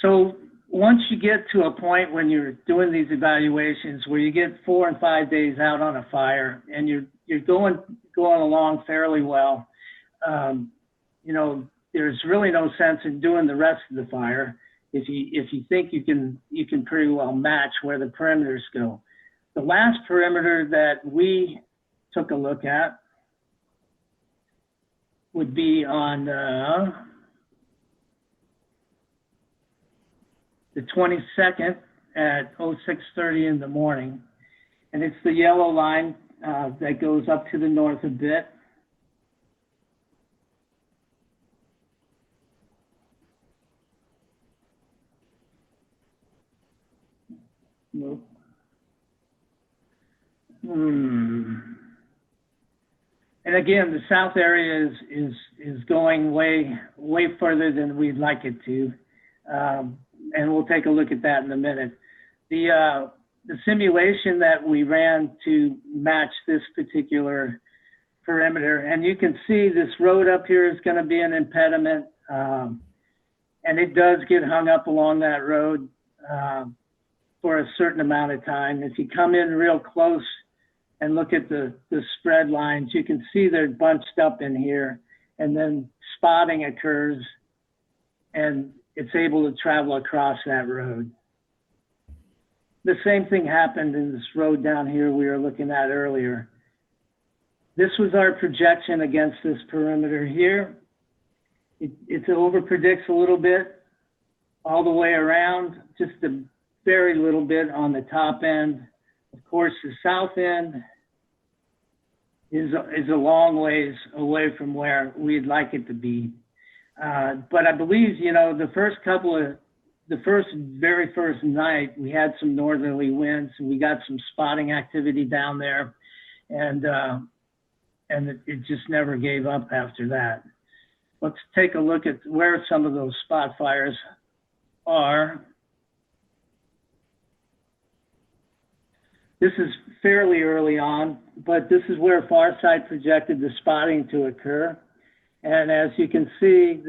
So once you get to a point when you're doing these evaluations where you get 4 and 5 days out on a fire and you're going along fairly well, you know, there's really no sense in doing the rest of the fire if you think you can pretty well match where the perimeters go. The last perimeter that we took a look at would be on the 22nd at 06:30 in the morning. And it's the yellow line that goes up to the north a bit. Nope. And again, the south area is going way further than we'd like it to, and we'll take a look at that in a minute. The simulation that we ran to match this particular perimeter, and you can see this road up here is going to be an impediment, and it does get hung up along that road for a certain amount of time. If you come in real close and look at the spread lines, you can see they're bunched up in here, and then spotting occurs and it's able to travel across that road. The same thing happened in this road down here we were looking at earlier. This was our projection against this perimeter here. It over-predicts a little bit all the way around, just a very little bit on the top end. Of course, the south end is a long ways away from where we'd like it to be. But I believe, you know, the very first night, we had some northerly winds, and we got some spotting activity down there, and it just never gave up after that. Let's take a look at where some of those spot fires are. This is fairly early on, but this is where Farsight projected the spotting to occur. And as you can see,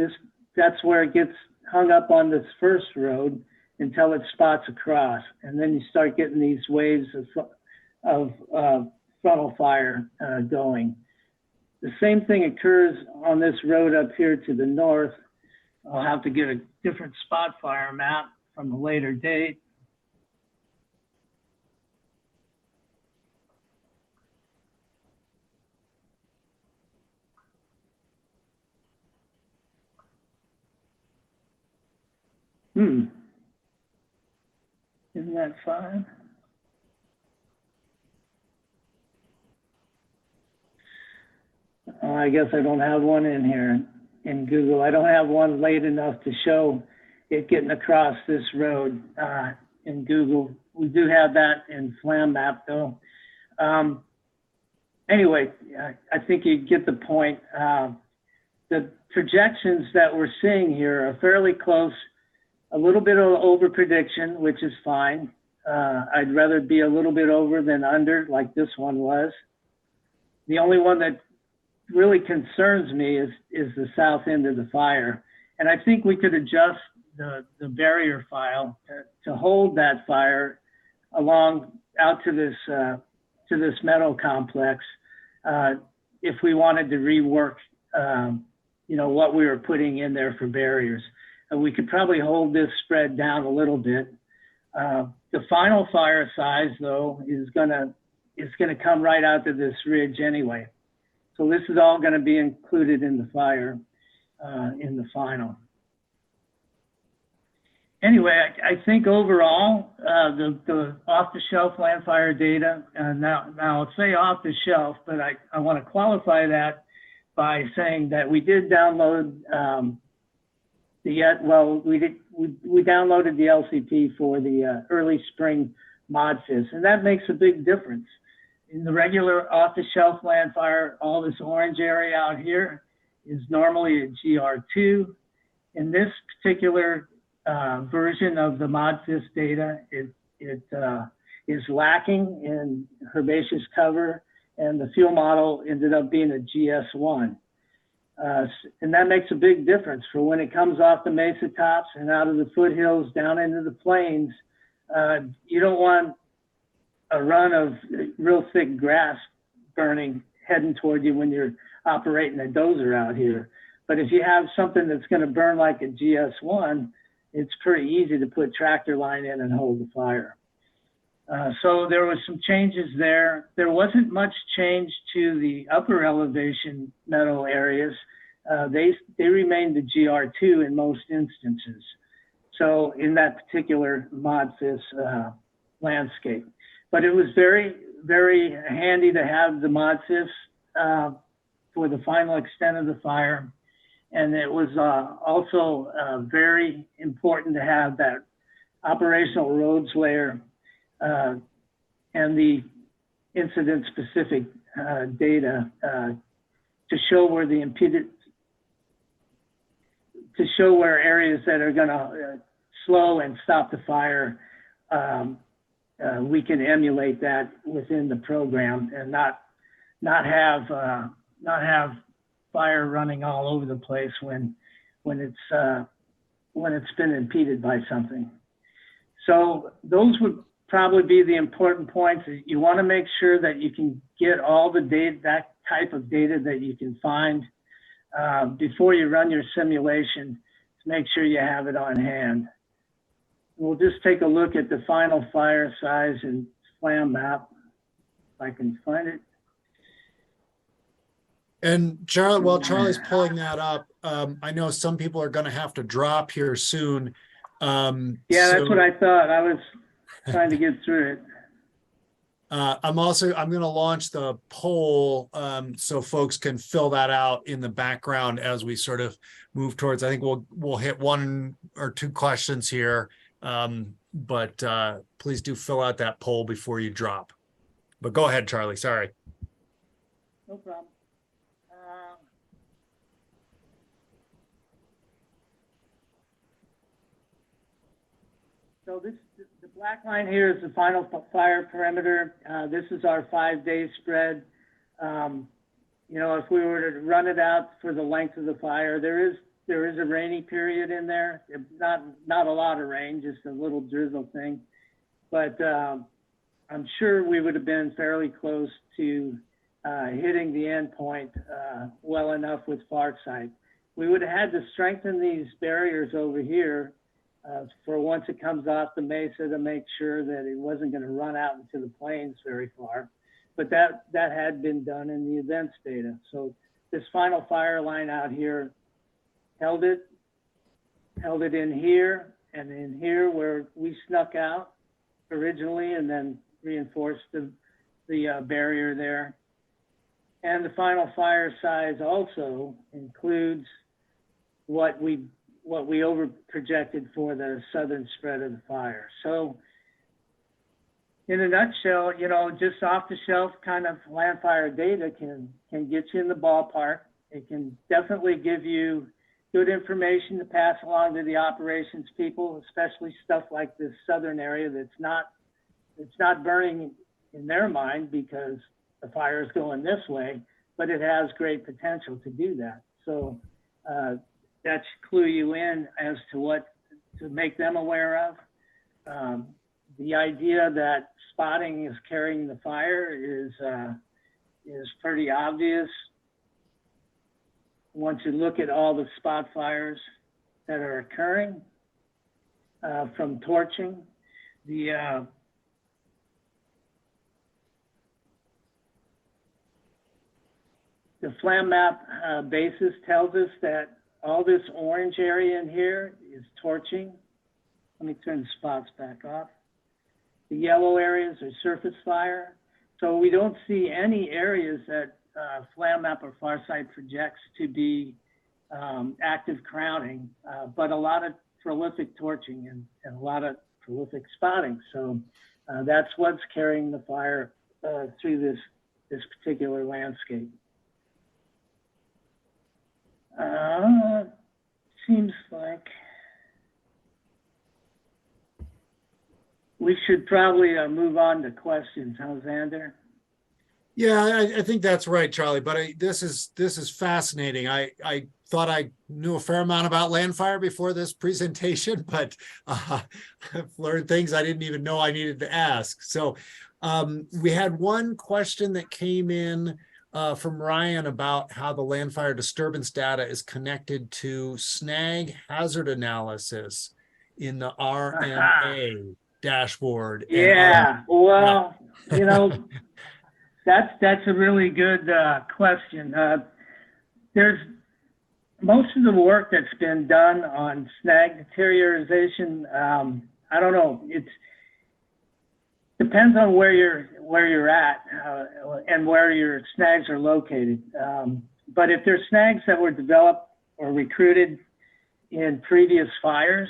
that's where it gets hung up on this first road until it spots across. And then you start getting these waves of frontal fire going. The same thing occurs on this road up here to the north. I'll have to get a different spot fire map from a later date. Isn't that fine? I guess I don't have one in here in Google. I don't have one late enough to show it getting across this road in Google. We do have that in Flam Map though. Anyway, I think you get the point. The projections that we're seeing here are fairly close. A little bit of over prediction, which is fine. I'd rather be a little bit over than under, like this one was. The only one that really concerns me is the south end of the fire. And I think we could adjust the barrier file to hold that fire along out to this meadow complex if we wanted to rework you know, what we were putting in there for barriers. We could probably hold this spread down a little bit. The final fire size, though, is gonna come right out to this ridge anyway. So this is all going to be included in the fire in the final. Anyway, I think overall the off-the-shelf LANDFIRE data. Now I'll say off-the-shelf, but I want to qualify that by saying that we did download. We downloaded the LCP for the early spring ModFIS, and that makes a big difference. In the regular off-the-shelf LANDFIRE, all this orange area out here is normally a GR2. In this particular version of the ModFIS data, it is lacking in herbaceous cover, and the fuel model ended up being a GS1. And that makes a big difference for when it comes off the mesa tops and out of the foothills down into the plains. You don't want a run of real thick grass burning heading toward you when you're operating a dozer out here. But if you have something that's going to burn like a GS1, it's pretty easy to put tractor line in and hold the fire. So there was some changes there. There wasn't much change to the upper elevation meadow areas. They remained the GR2 in most instances. So in that particular ModFIS landscape, but it was very, very handy to have the ModFIS for the final extent of the fire. And it was also very important to have that operational roads layer and the incident specific data to show where the impeded, to show where areas that are going to slow and stop the fire, we can emulate that within the program and not have fire running all over the place when it's been impeded by something. So those would probably be the important points. You want to make sure that you can get all the data, that type of data that you can find before you run your simulation, to make sure you have it on hand. We'll just take a look at the final fire size and SLAM map, if I can find it. And Charlie, while Charlie's pulling that up, I know some people are going to have to drop here soon. Yeah, that's what I thought. I was trying to get through it. I'm going to launch the poll so folks can fill that out in the background as we sort of move towards. I think we'll hit 1 or 2 questions here, but please do fill out that poll before you drop. But go ahead, Charlie. Sorry. No problem. So the black line here is the final fire perimeter. This is our 5-day spread. You know, if we were to run it out for the length of the fire, there is a rainy period in there. Not a lot of rain, just a little drizzle thing. But I'm sure we would have been fairly close to hitting the end point well enough with Farsight. We would have had to strengthen these barriers over here for once it comes off the mesa to make sure that it wasn't going to run out into the plains very far. But that had been done in the events data. So this final fire line out here held it in here and in here where we snuck out originally and then reinforced the barrier there. And the final fire size also includes what we over projected for the southern spread of the fire. So in a nutshell, you know, just off the shelf kind of LANDFIRE data can get you in the ballpark. It can definitely give you good information to pass along to the operations people, especially stuff like this southern area it's not burning in their mind because the fire is going this way, but it has great potential to do that. So that should clue you in as to what to make them aware of. The idea that spotting is carrying the fire is pretty obvious once you look at all the spot fires that are occurring from torching. The FLAM map basis tells us that all this orange area in here is torching. Let me turn the spots back off. The yellow areas are surface fire. So we don't see any areas that FLAM map or Farsight projects to be active crowning, but a lot of prolific torching and a lot of prolific spotting. So that's what's carrying the fire through this particular landscape. Seems like we should probably move on to questions. How's Xander? Yeah, I think that's right, Charlie. But this is fascinating. I thought I knew a fair amount about LANDFIRE before this presentation, but I've learned things I didn't even know I needed to ask. So we had one question that came in from Ryan about how the LANDFIRE disturbance data is connected to snag hazard analysis in the RMA. dashboard. Yeah, well, you know, that's a really good question. There's most of the work that's been done on snag deterioration. I don't know. It depends on where you're at and where your snags are located. But if there's snags that were developed or recruited in previous fires,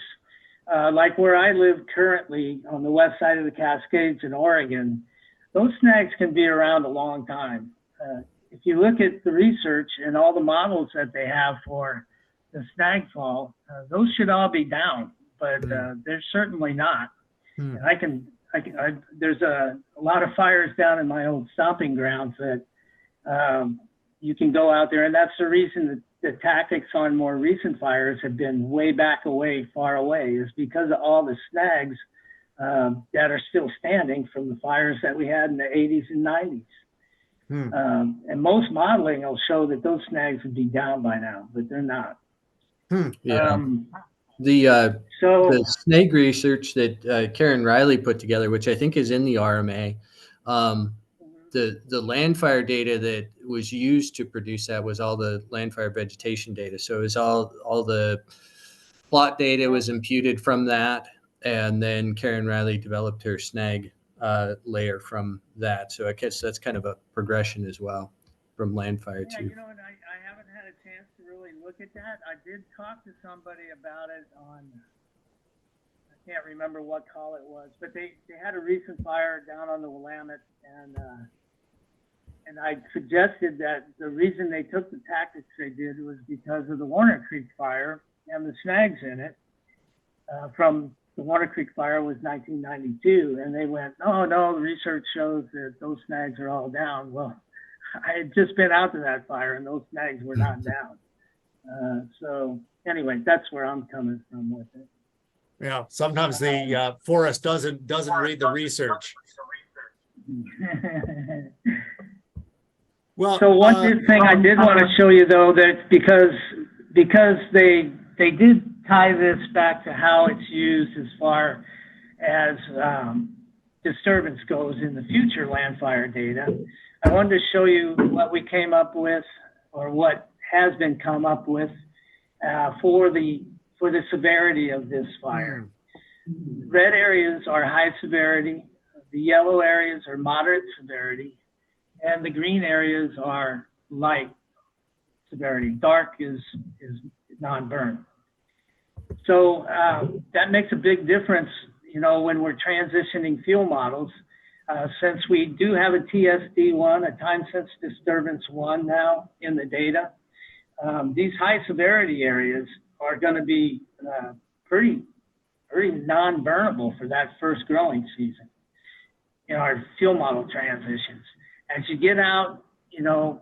like where I live currently on the west side of the Cascades in Oregon, those snags can be around a long time. If you look at the research and all the models that they have for the snag fall, those should all be down, but they're certainly not. And there's a lot of fires down in my old stomping grounds that you can go out there, and that's the reason that the tactics on more recent fires have been way back away, far away, is because of all the snags that are still standing from the fires that we had in the 80s and 90s. And most modeling will show that those snags would be down by now, but they're not. Yeah. The snag research that Karen Riley put together, which I think is in the RMA, the LANDFIRE data that was used to produce that was all the LANDFIRE vegetation data. So it was all the plot data was imputed from that, and then Karen Riley developed her snag layer from that. So I guess that's kind of a progression as well from LANDFIRE Yeah, too. you know, and I haven't had a chance to really look at that. I did talk to somebody about it on, I can't remember what call it was, but they had a recent fire down on the Willamette, and I suggested that the reason they took the tactics they did was because of the Warner Creek fire and the snags in it. From the Warner Creek fire was 1992, and they went, oh no, the research shows that those snags are all down. Well, I had just been out to that fire and those snags were not down. So anyway, that's where I'm coming from with it. Yeah, sometimes the forest doesn't read the research. Well, so one thing I did want to show you though, that because they did tie this back to how it's used as far as disturbance goes in the future LANDFIRE data, I wanted to show you what we came up with, or what has been come up with for the severity of this fire. Red areas are high severity, the yellow areas are moderate severity, and the green areas are light severity. Dark is non-burn. So that makes a big difference, you know, when we're transitioning fuel models. Since we do have a TSD1, a time sense disturbance 1 now in the data, these high severity areas are going to be pretty non-burnable for that first growing season in our fuel model transitions. As you get out, you know,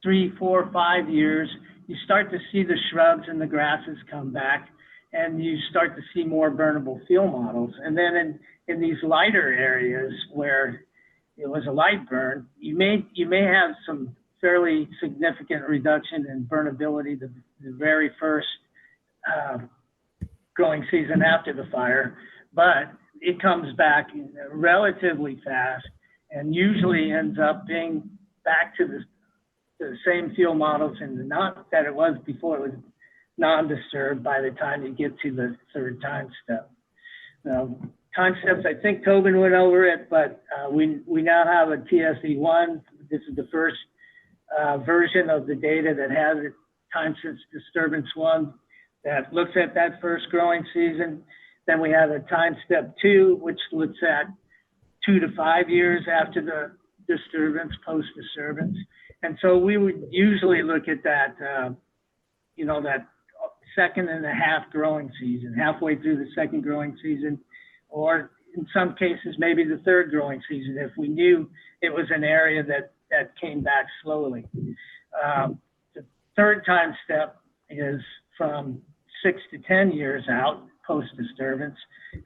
3, 4, 5 years, you start to see the shrubs and the grasses come back, and you start to see more burnable fuel models. And then in these lighter areas where it was a light burn, you may have some fairly significant reduction in burnability the very first growing season after the fire, but it comes back relatively fast and usually ends up being back to the same fuel models, and not that it was before it was non-disturbed by the time you get to the third time step. Time steps, I think Tobin went over it, but we now have a TSE1. This is the first version of the data that has a time sense disturbance 1 that looks at that first growing season. Then we have a time step 2, which looks at 2 to 5 years after the disturbance, post-disturbance. And so we would usually look at that, you know, that second and a half growing season, halfway through the second growing season, or in some cases, maybe the third growing season, if we knew it was an area that came back slowly. The third time step is from 6 to 10 years out post-disturbance.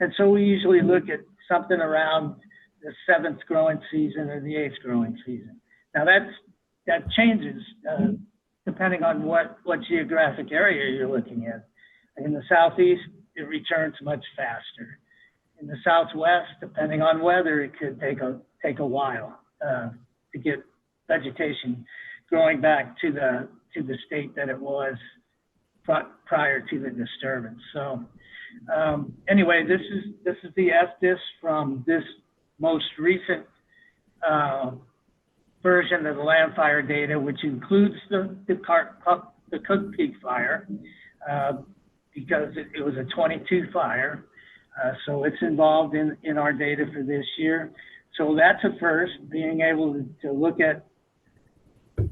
And so we usually look at something around the 7th growing season or the 8th growing season. Now that changes depending on what geographic area you're looking at. In the Southeast, it returns much faster. In the southwest, depending on weather, it could take a while to get vegetation growing back to the state that it was prior to the disturbance. So anyway, this is the FDIS from this most recent version of the LANDFIRE data, which includes the Cook Peak fire, because it was a 22 fire. So it's involved in our data for this year. So that's a first, being able to look at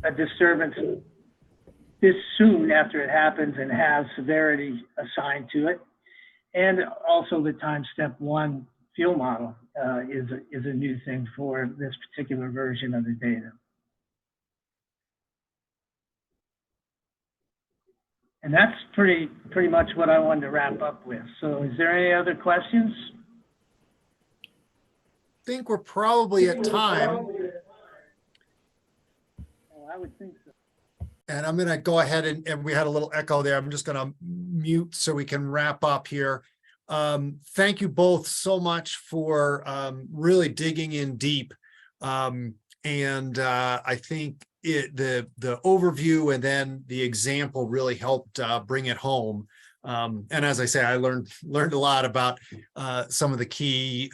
a disturbance this soon after it happens and have severity assigned to it. And also the time step one field model is a new thing for this particular version of the data. And that's pretty much what I wanted to wrap up with. So is there any other questions? I think we're probably at time. Oh, I would think so. And I'm going to go ahead and we had a little echo there. I'm just going to mute so we can wrap up here. Thank you both so much for really digging in deep. I think the overview and then the example really helped bring it home. And as I say, I learned a lot about some of the key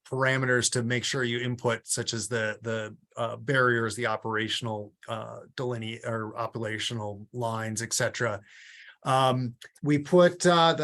parameters to make sure you input, such as the barriers, the operational operational lines, etc. We put some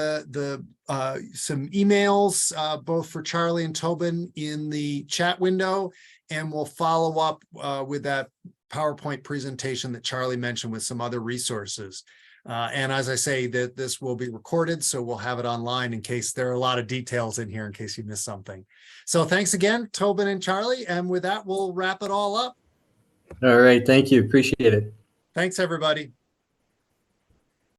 emails both for Charley and Tobin in the chat window, and we'll follow up with that PowerPoint presentation that Charley mentioned with some other resources. And as I say, that this will be recorded, so we'll have it online in case there are a lot of details in here in case you missed something. So thanks again, Tobin and Charley. And with that, we'll wrap it all up. All right. Thank you. Appreciate it. Thanks, everybody.